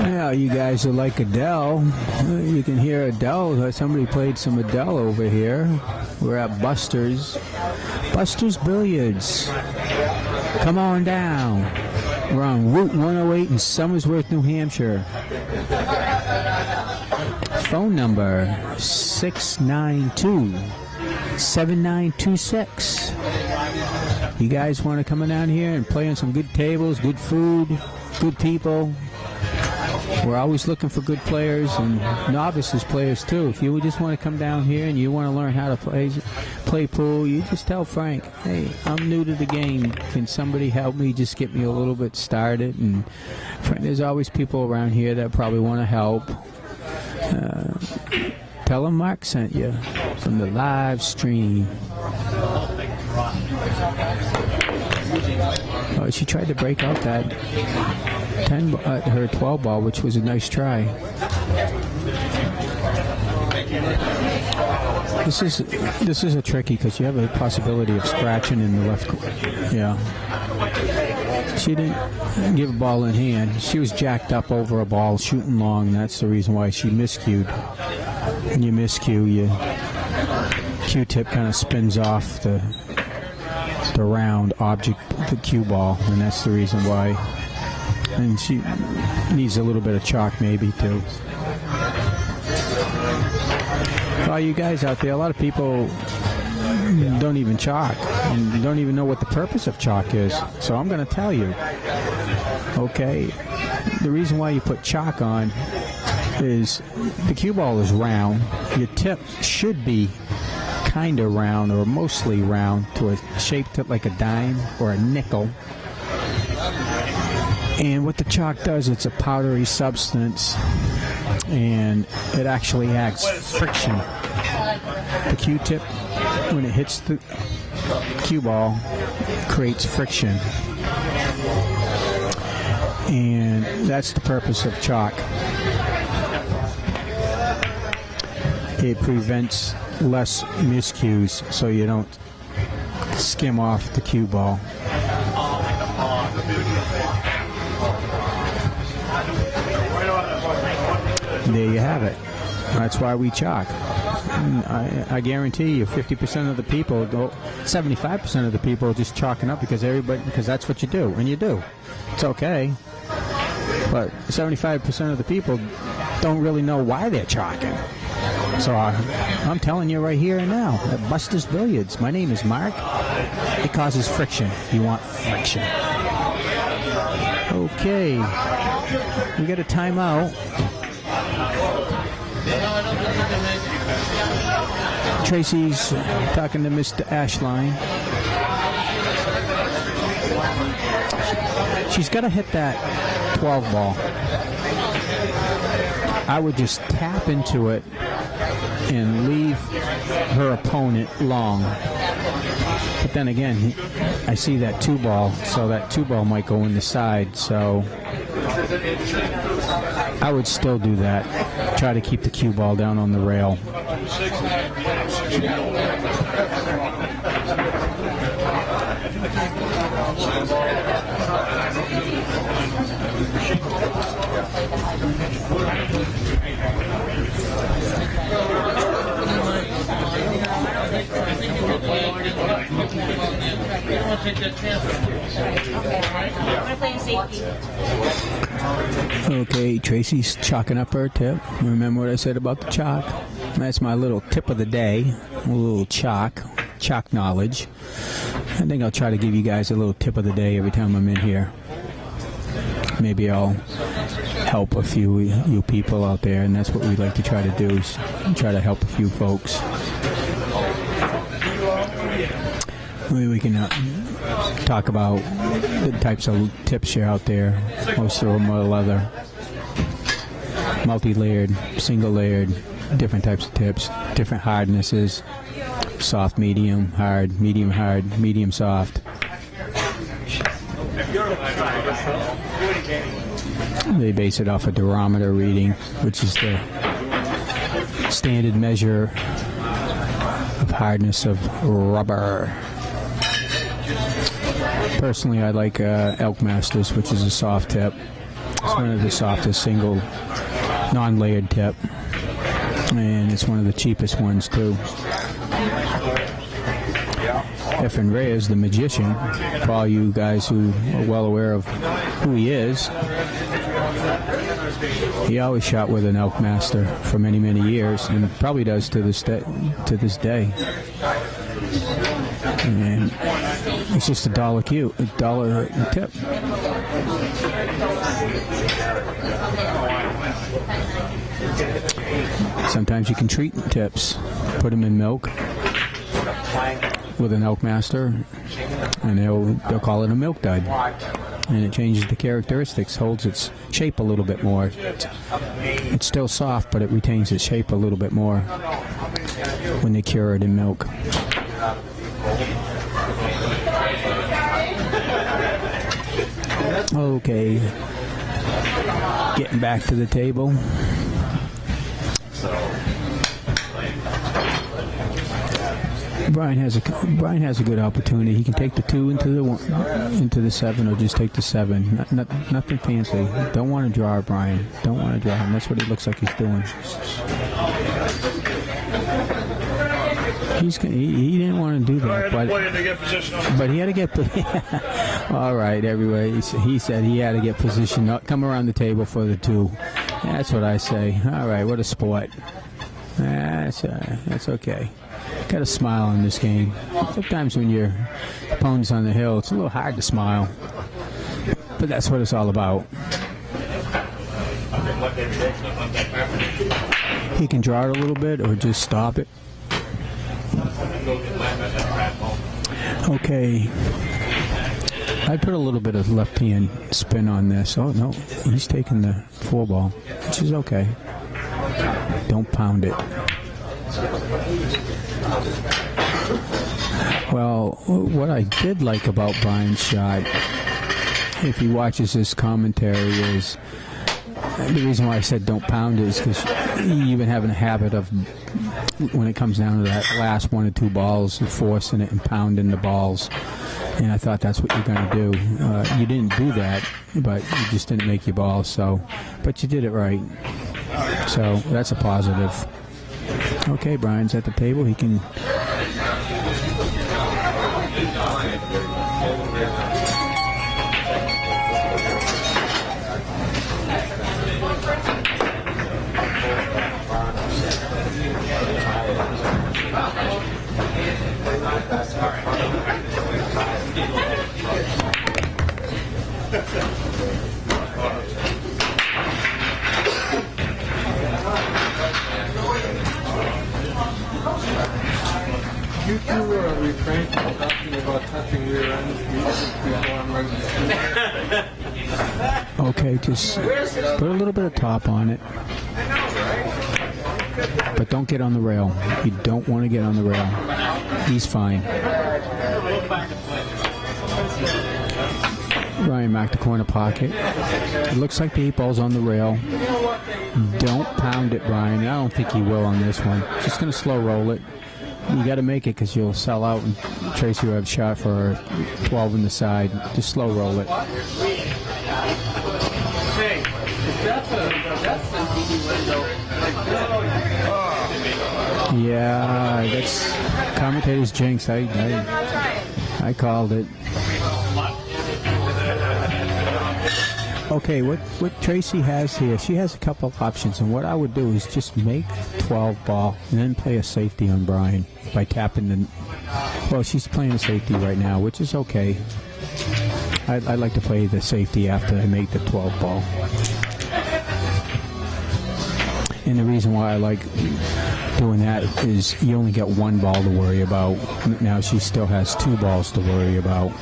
Yeah, you guys are like Adele. You can hear Adele. Somebody played some Adele over here. We're at Buster's. Buster's Billiards. Come on down. We're on Route 108 in Somersworth, New Hampshire. Phone number 692-7926. You guys want to come down here and play on some good tables, good food, good people? We're always looking for good players and novices players too. If you just want to come down here and you want to learn how to play pool, you just tell Frank, hey, I'm new to the game. Can somebody help me just get me a little bit started? And there's always people around here that probably want to help. Tell them Mark sent you from the live stream. Oh, she tried to break out that her 12 ball, which was a nice try. This is a tricky, because you have a possibility of scratching in the left. Yeah. She didn't give a ball in hand. She was jacked up over a ball shooting long, and that's the reason why she miscued. When you miscue, your Q-tip kind of spins off the round object, the cue ball, and that's the reason why. And she needs a little bit of chalk maybe too. For all you guys out there, a lot of people don't even chalk and don't even know what the purpose of chalk is. So I'm going to tell you. Okay, the reason why you put chalk on is the cue ball is round. Your tip should be kind of round, or mostly round, to a shape like a dime or a nickel. And what the chalk does, it's a powdery substance, and it actually adds friction. The Q-tip, when it hits the cue ball, creates friction. And that's the purpose of chalk. It prevents less miscues, so you don't skim off the cue ball. There you have it. That's why we chalk. I guarantee you 50% of the people, 75% of the people are just chalking up because that's what you do, and you do. It's okay. But 75% of the people don't really know why they're chalking. So I'm telling you right here and now, at Buster's Billiards. My name is Mark. It causes friction. You want friction. Okay. We got a timeout. Tracey's talking to Mr. Ashline. She's got to hit that 12 ball. I would just tap into it and leave her opponent long. But then again, I see that 2 ball, so that 2 ball might go in the side, so I would still do that. Try to keep the cue ball down on the rail. Okay, Tracy's chalking up her tip. Remember what I said about the chalk? That's my little tip of the day. A little chalk knowledge. I think I'll try to give you guys a little tip of the day every time I'm in here. Maybe I'll help a few you people out there, and that's what we like to try to do, is try to help a few folks. Maybe we can talk about the types of tips you're out there. Most of them are leather, multi-layered, single-layered, different types of tips, different hardnesses, soft, medium, hard, medium, soft. They base it off a durometer reading, which is the standard measure of hardness of rubber. Personally, I like Elk Masters, which is a soft tip. It's one of the softest single non-layered tip, and it's one of the cheapest ones too. F. and Reyes, the magician, for all you guys who are well aware of who he is, he always shot with an Elk Master for many, many years, and probably does to this day. And it's just $1 tip. Sometimes you can treat tips, put them in milk with an Elk Master, and they'll call it a milk dud, and it changes the characteristics, holds its shape a little bit more. It's still soft, but it retains its shape a little bit more when they cure it in milk. Okay, getting back to the table. Brian has a good opportunity. He can take the 2 into the 7, or just take the 7. Nothing fancy. Don't want to draw Brian. Don't want to draw him. That's what it looks like he's doing. He didn't want to do that, but he had to get. All right, everybody. He said he had to get position. Come around the table for the 2. That's what I say. All right, what a sport. That's okay. Got to smile in this game. Sometimes when your opponent's on the hill, it's a little hard to smile, but that's what it's all about. He can draw it a little bit or just stop it. Okay, I put a little bit of left hand spin on this. Oh no, he's taking the 4 ball, which is okay. Don't pound it. Well, what I did like about Brian's shot, if he watches this commentary, is the reason why I said don't pound it is because you've been having a habit of, when it comes down to that last 1 or 2 balls, forcing it and pounding the balls. And I thought that's what you're going to do. You didn't do that, but you just didn't make your balls. But you did it right. So that's a positive. Okay, Brian's at the table. He can. You two refrain from talking about touching rear ends before I'm ready to speak. Okay, just put a little bit of top on it. But don't get on the rail. You don't want to get on the rail. He's fine. Brian marked the corner pocket. It looks like the 8 ball's on the rail. Don't pound it, Brian. I don't think he will on this one. Just going to slow roll it. You got to make it because you'll sell out, and Tracey will have shot for 12 in the side. Just slow roll it. Yeah, that's commentator's jinx. I called it. Okay, what Tracey has here, she has a couple of options, and what I would do is just make 12 ball and then play a safety on Brian by tapping the. Well, she's playing a safety right now, which is okay. I'd like to play the safety after I make the 12 ball. And the reason why I like doing that is you only get one ball to worry about. Now she still has 2 balls to worry about.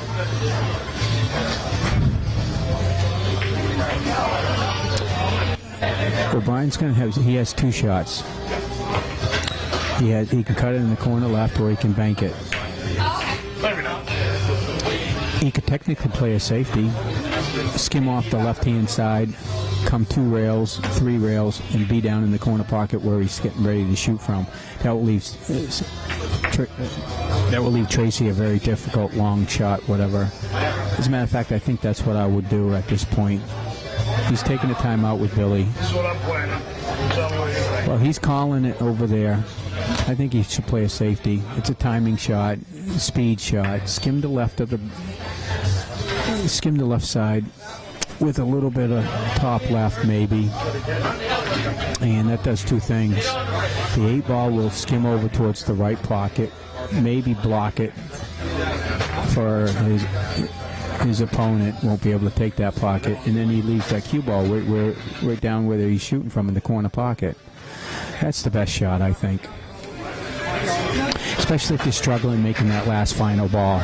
Well, Brian's going to have, he has 2 shots. He can cut it in the corner left, or he can bank it. He could technically play a safety, skim off the left-hand side, come 2 rails, 3 rails, and be down in the corner pocket where he's getting ready to shoot from. That will leave Tracey a very difficult long shot, whatever. As a matter of fact, I think that's what I would do at this point. He's taking a timeout with Billy. This is what I'm planning. Tell me what you think. Well, he's calling it over there. I think he should play a safety. It's a timing shot, speed shot. Skim the left side with a little bit of top left, maybe. And that does 2 things. The 8 ball will skim over towards the right pocket, maybe block it for his opponent. Won't be able to take that pocket, and then he leaves that cue ball right down where he's shooting from in the corner pocket. That's the best shot, I think. Especially if you're struggling making that last final ball.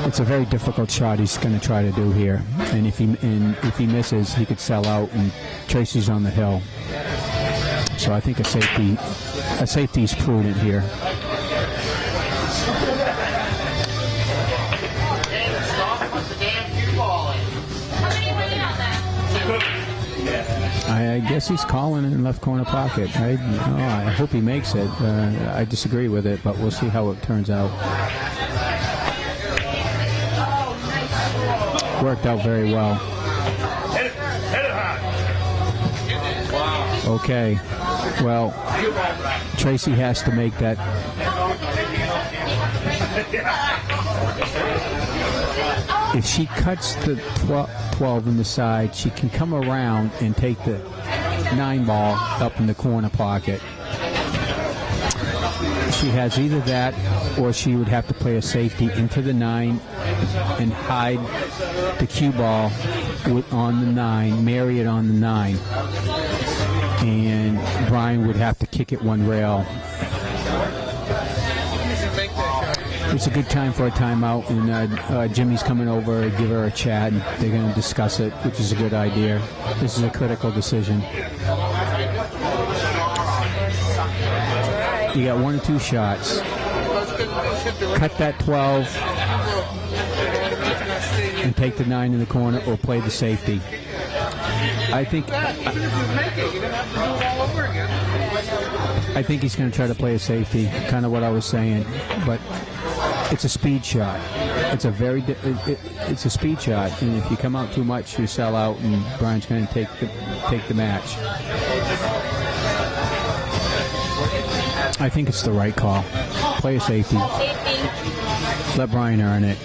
It's a very difficult shot he's going to try to do here. And if he misses, he could sell out, and Tracey's on the hill. So I think a safety is prudent here. I guess he's calling in left corner pocket. I hope he makes it. I disagree with it, but we'll see how it turns out. Worked out very well. Okay. Well, Tracey has to make that. If she cuts the 12 in the side, she can come around and take the 9 ball up in the corner pocket. She has either that, or she would have to play a safety into the 9 and hide the cue ball on the 9, marry it on the 9. And Brian would have to kick it 1 rail. It's a good time for a timeout, and Jimmy's coming over to give her a chat, and they're going to discuss it, which is a good idea. This is a critical decision. You got 1 or 2 shots. Cut that 12 and take the 9 in the corner, or play the safety. I think he's going to try to play a safety, kind of what I was saying, but it's a speed shot. It's a speed shot, and if you come out too much, you sell out, and Brian's going to take the match. I think it's the right call. Play a safety. Let Brian earn it,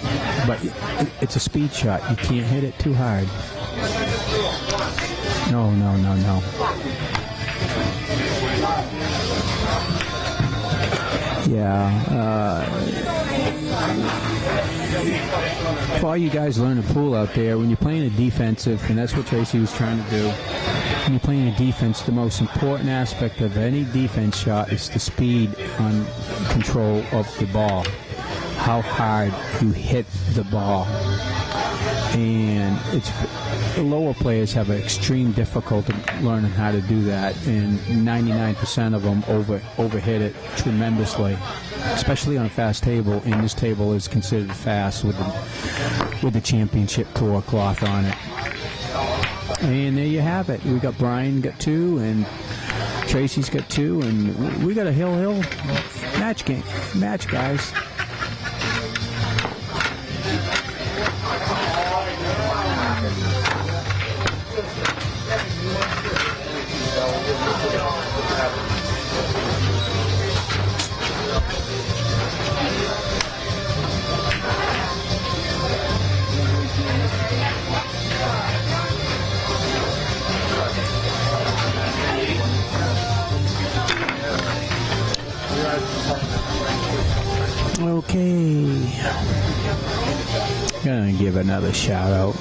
but it's a speed shot. You can't hit it too hard. No. Yeah. For all you guys learning pool out there, when you're playing a defensive, and that's what Tracey was trying to do, when you're playing a defense, the most important aspect of any defense shot is the speed on control of the ball, how hard you hit the ball. And the lower players have an extreme difficulty learning how to do that, and 99% of them overhit it tremendously, especially on a fast table, and this table is considered fast with the championship tour cloth on it. And there you have it. We got Brian got 2, and Tracey's got 2, and we got a hill match, guys. Okay. Gonna give another shout out.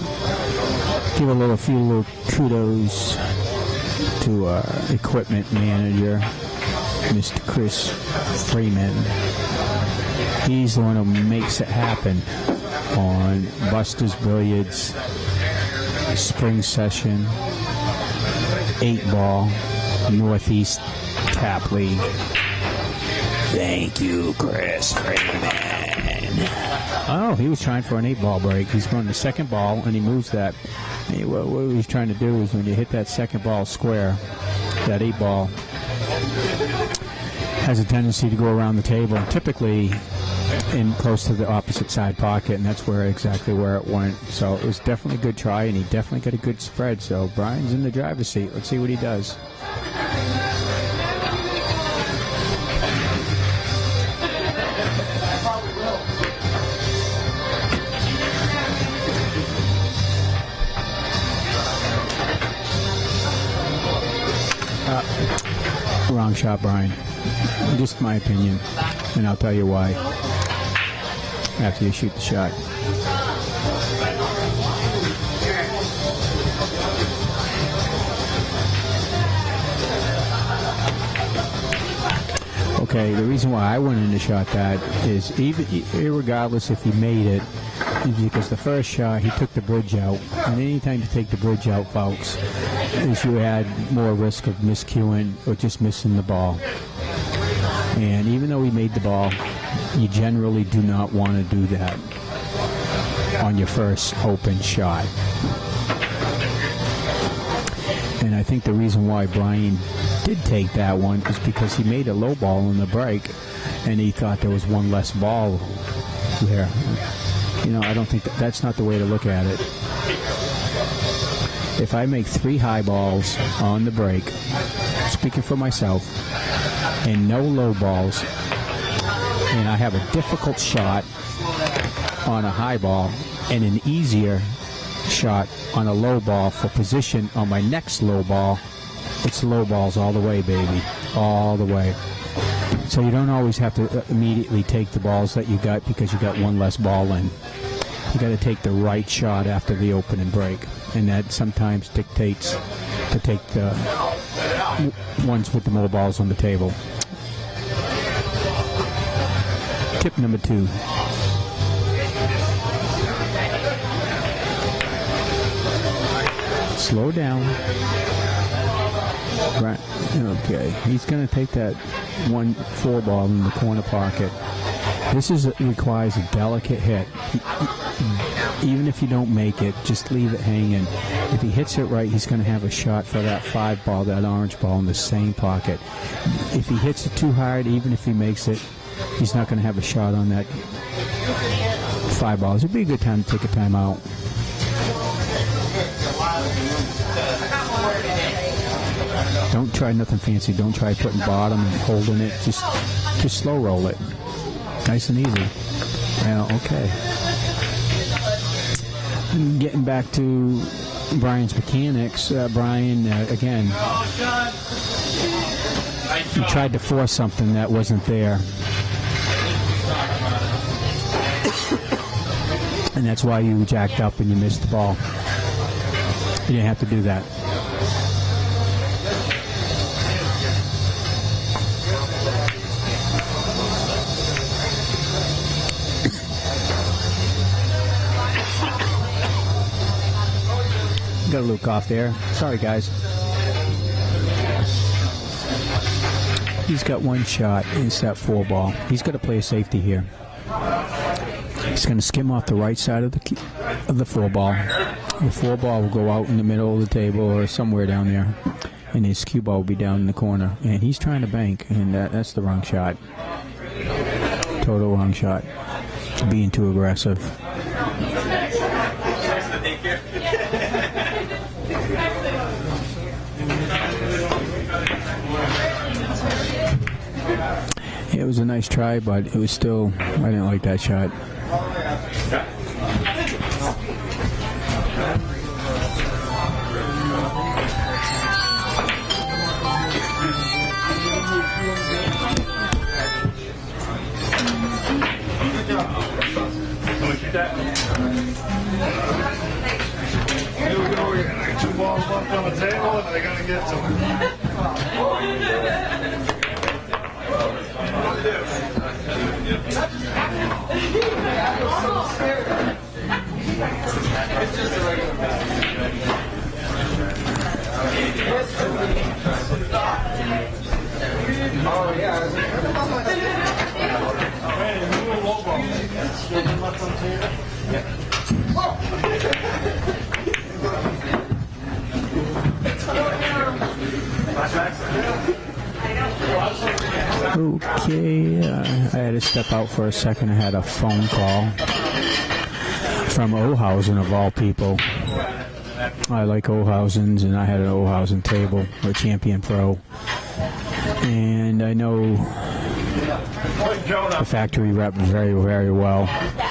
Give a few little kudos to our equipment manager, Mr. Chris Freeman. He's the one who makes it happen on Buster's Billiards Spring Session 8-Ball Northeast Tap League. Thank you, Chris Freeman. Oh, he was trying for an 8-ball break. He's going to second ball, and he moves that. And what he's trying to do is when you hit that second ball square, that 8-ball has a tendency to go around the table, typically in close to the opposite side pocket, and that's exactly where it went. So it was definitely a good try, and he definitely got a good spread. So Brian's in the driver's seat. Let's see what he does. Wrong shot, Brian. Just my opinion, and I'll tell you why after you shoot the shot. Okay, the reason why I went in and shot that is regardless if he made it, is because the first shot he took the bridge out, and anytime you take the bridge out, folks, is you add more risk of miscuing or just missing the ball. And even though he made the ball, you generally do not want to do that on your first open shot. And I think the reason why Brian did take that one is because he made a low ball in the break, and he thought there was one less ball there. You know, I don't think that's not the way to look at it. If I make 3 high balls on the break, speaking for myself, and no low balls, and I have a difficult shot on a high ball and an easier shot on a low ball for position on my next low ball, it's low balls all the way, baby, all the way. So you don't always have to immediately take the balls that you got because you got one less ball in. You got to take the right shot after the opening break, and that sometimes dictates to take the ones with the more balls on the table. Tip number 2. Slow down. Right. Okay. He's going to take that 1-4 ball in the corner pocket. This requires a delicate hit. Even if you don't make it, just leave it hanging. If he hits it right, he's going to have a shot for that 5 ball, that orange ball in the same pocket. If he hits it too hard, even if he makes it, he's not going to have a shot on that 5 balls. It'd be a good time to take a timeout. Don't try nothing fancy. Don't try putting bottom and holding it. Just slow roll it. Nice and easy. Well, okay. And getting back to Brian's mechanics, Brian, again, he tried to force something that wasn't there. And that's why you jacked up and you missed the ball. You didn't have to do that. Got a Luke off there. Sorry, guys. He's got one shot. It's that 4 ball. He's got to play a safety here. He's going to skim off the right side of the 4 ball. The 4 ball will go out in the middle of the table or somewhere down there, and his cue ball will be down in the corner. And he's trying to bank, and that's the wrong shot. Total wrong shot. Being too aggressive. It was a nice try, but it was still, I didn't like that shot. them, they're going to get to him. Okay, I had to step out for a second. I had a phone call from Ohausen, of all people. I like Ohausens, and I had an Ohausen table, or Champion Pro. And I know the factory rep very, very well.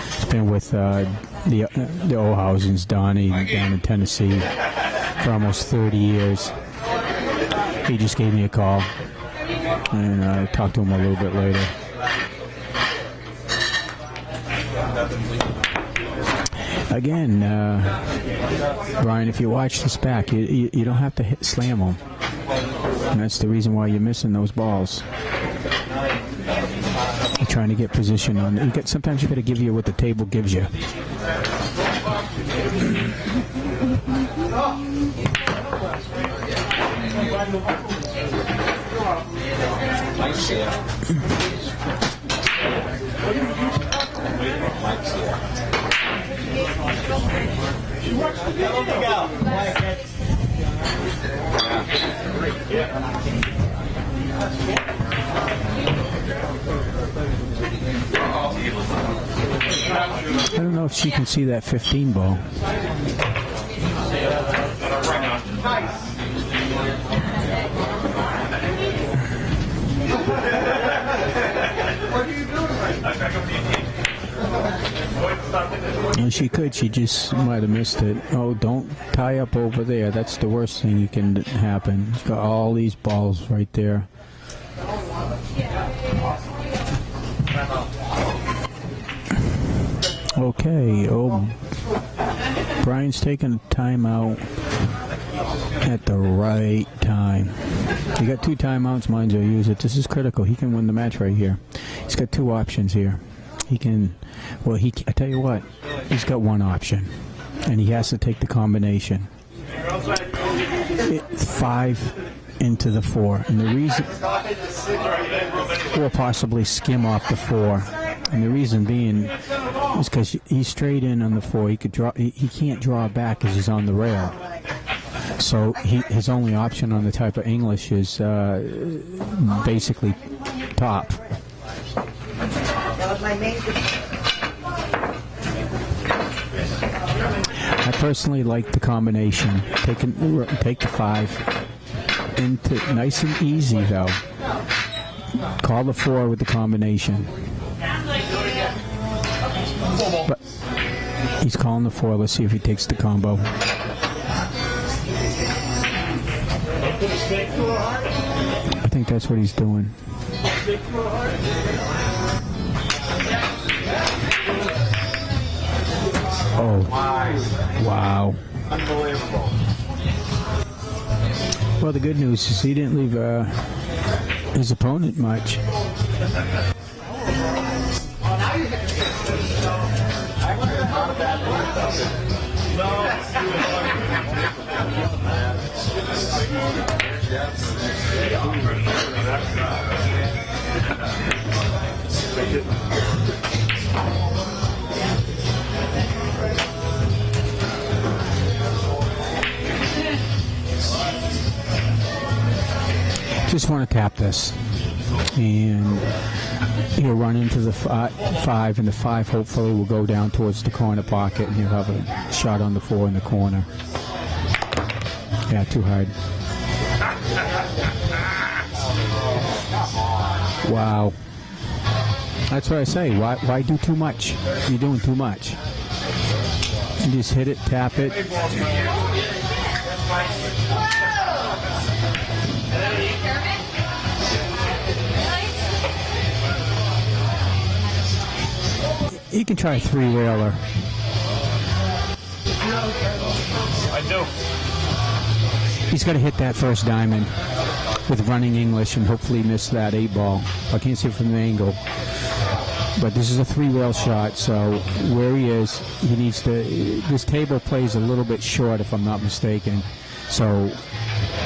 It's been with the Ohausens, Donnie, down in Tennessee for almost 30 years. He just gave me a call, and I talked to him a little bit later. Again, Brian, if you watch this back, you don't have to slam them. And that's the reason why you're missing those balls. You're trying to get position on. Sometimes you got to give you what the table gives you. I don't know if she can see that 15 ball. Well, she could. She just might have missed it. Oh, don't tie up over there. That's the worst thing you can happen. She's got all these balls right there. Okay. Oh, Brian's taking a timeout at the right time. You got 2 timeouts. Mind you, use it. This is critical. He can win the match right here. He's got 2 options here. He can. Well, I tell you what. He's got 1 option, and he has to take the combination. 5 into the 4, and the reason, or possibly skim off the 4, and the reason being is because he's straight in on the 4. He could draw. He can't draw back because he's on the rail. So his only option on the type of English is basically top. I personally like the combination. Take the 5 into nice and easy though. Call the 4 with the combination. But he's calling the 4. Let's see if he takes the combo. I think that's what he's doing. Oh, wow. Unbelievable. Well, the good news is he didn't leave his opponent much. Just want to tap this, and he'll run into the 5, and the 5 hopefully will go down towards the corner pocket, and he'll have a shot on the 4 in the corner. Yeah, too hard. Wow. That's what I say. Why do too much? You're doing too much. You just hit it, tap it. You can try a 3-railer. I do. He's got to hit that first diamond with running English and hopefully miss that 8-ball. I can't see it from the angle. But this is a 3-rail shot, so where he is, he needs to... This table plays a little bit short, if I'm not mistaken. So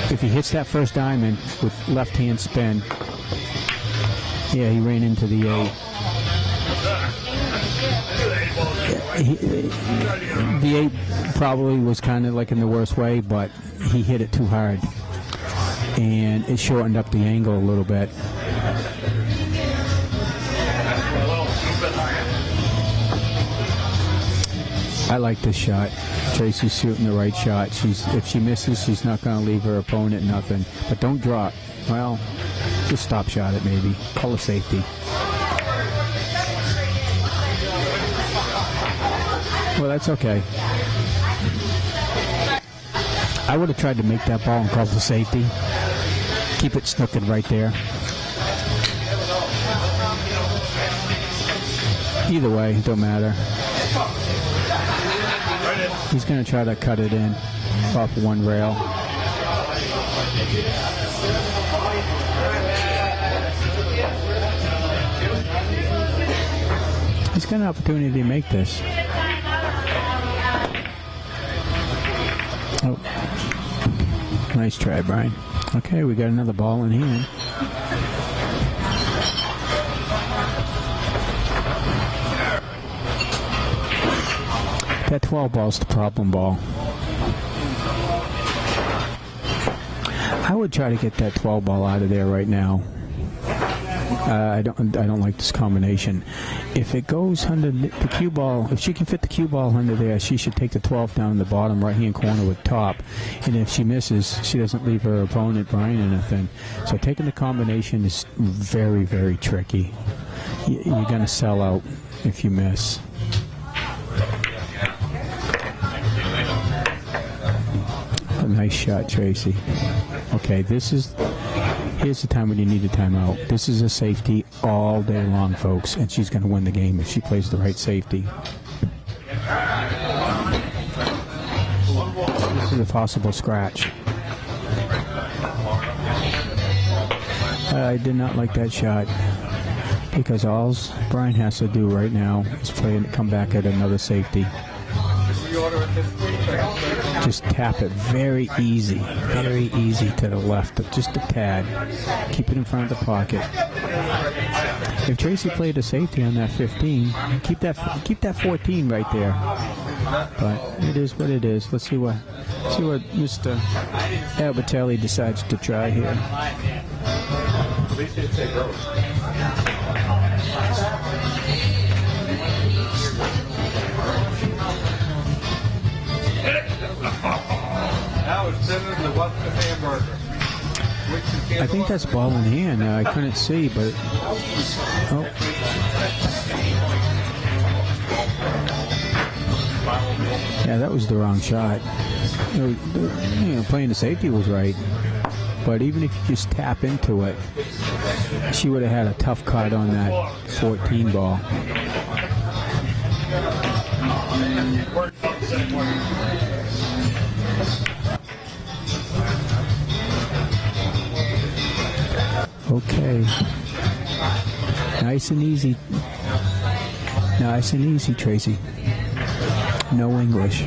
if he hits that first diamond with left-hand spin, yeah, he ran into the 8. The 8 probably was kind of like in the worst way, but he hit it too hard. And it shortened up the angle a little bit. I like this shot. Tracey's shooting the right shot. If she misses, she's not going to leave her opponent nothing. But don't drop. Well, just stop shot it maybe. Call a safety. Well, that's okay. I would have tried to make that ball and call the safety. Keep it snookered right there. Either way, it don't matter. He's going to try to cut it in off one rail. He's got an opportunity to make this. Oh, nice try, Brian. Okay, we got another ball in hand. That 12 ball's the problem ball. I would try to get that 12 ball out of there right now. I don't like this combination. If it goes under the cue ball, if she can fit the cue ball under there, she should take the 12 down in the bottom right-hand corner with top. And if she misses, she doesn't leave her opponent, Brian, anything. So taking the combination is very, very tricky. You're going to sell out if you miss. A nice shot, Tracey. Okay, here's the time when you need a timeout. This is a safety all day long, folks, and she's going to win the game if she plays the right safety. This is a possible scratch. I did not like that shot because all Brian has to do right now is play and come back at another safety. Just tap it very easy to the left, just a tad. Keep it in front of the pocket. If Tracey played a safety on that 15, keep that 14 right there. But it is what it is. Let's see what Mr. Albertelli decides to try here. At least it's a gross. Now it's thinner than what's the hamburger. I think that's ball in hand. I couldn't see, but oh. Yeah, that was the wrong shot. Playing the safety was right, but even if you just tap into it, she would have had a tough cut on that 14 ball. Okay. Nice and easy. Nice and easy, Tracey. No English.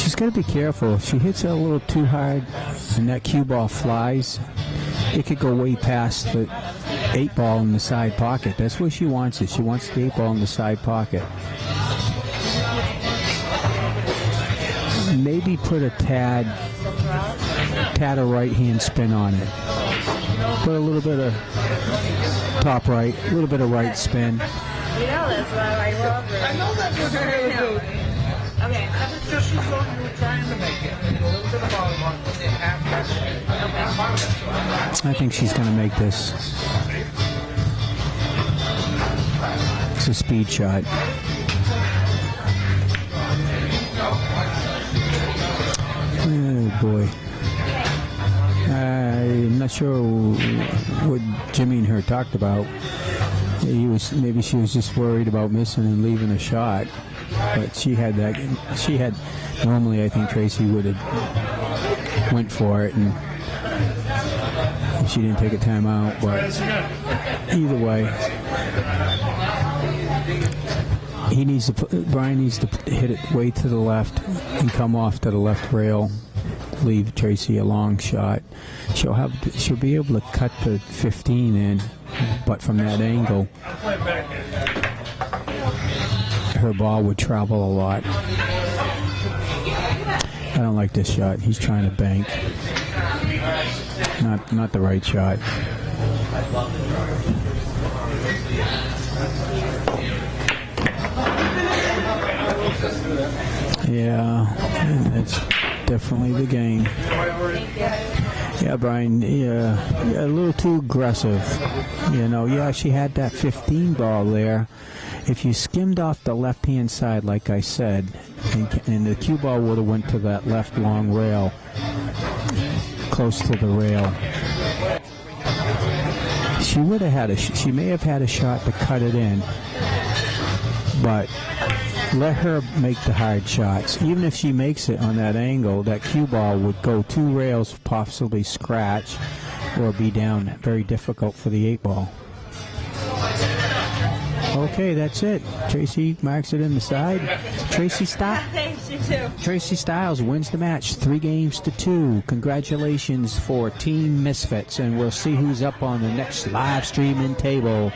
She's got to be careful. If she hits it a little too hard and that cue ball flies, it could go way past the 8 ball in the side pocket. That's where she wants it. She wants the 8 ball in the side pocket. Maybe put a tad of right-hand spin on it. Put a little bit of top right, a little bit of right spin. You know that's what I love it. I know that's what you're going to do. Okay. It's just as though you were trying to make it. A little bit of bottom on when you have that. I think she's going to make this. It's a speed shot. Oh boy. I'm not sure what Jimmy and her talked about, Maybe she was just worried about missing and leaving a shot, but she had. Normally, I think Tracey would have went for it, and she didn't take a timeout. But either way, Brian needs to hit it way to the left and come off to the left rail. Leave Tracey a long shot. She'll be able to cut the 15 in, but from that angle, her ball would travel a lot. I don't like this shot. He's trying to bank. Not the right shot. Yeah, and that's definitely the game. Yeah, Brian, yeah, a little too aggressive. Yeah, she had that 15 ball there. If you skimmed off the left-hand side, like I said, and the cue ball would have went to that left long rail, close to the rail, she would have had she may have had a shot to cut it in, but let her make the hard shots. Even if she makes it on that angle, that cue ball would go 2 rails, possibly scratch, or be down. Very difficult for the 8 ball. Okay, that's it. Tracey marks it in the side. Tracey Styles wins the match 3-2. Congratulations for Team Misfits, and we'll see who's up on the next live streaming table.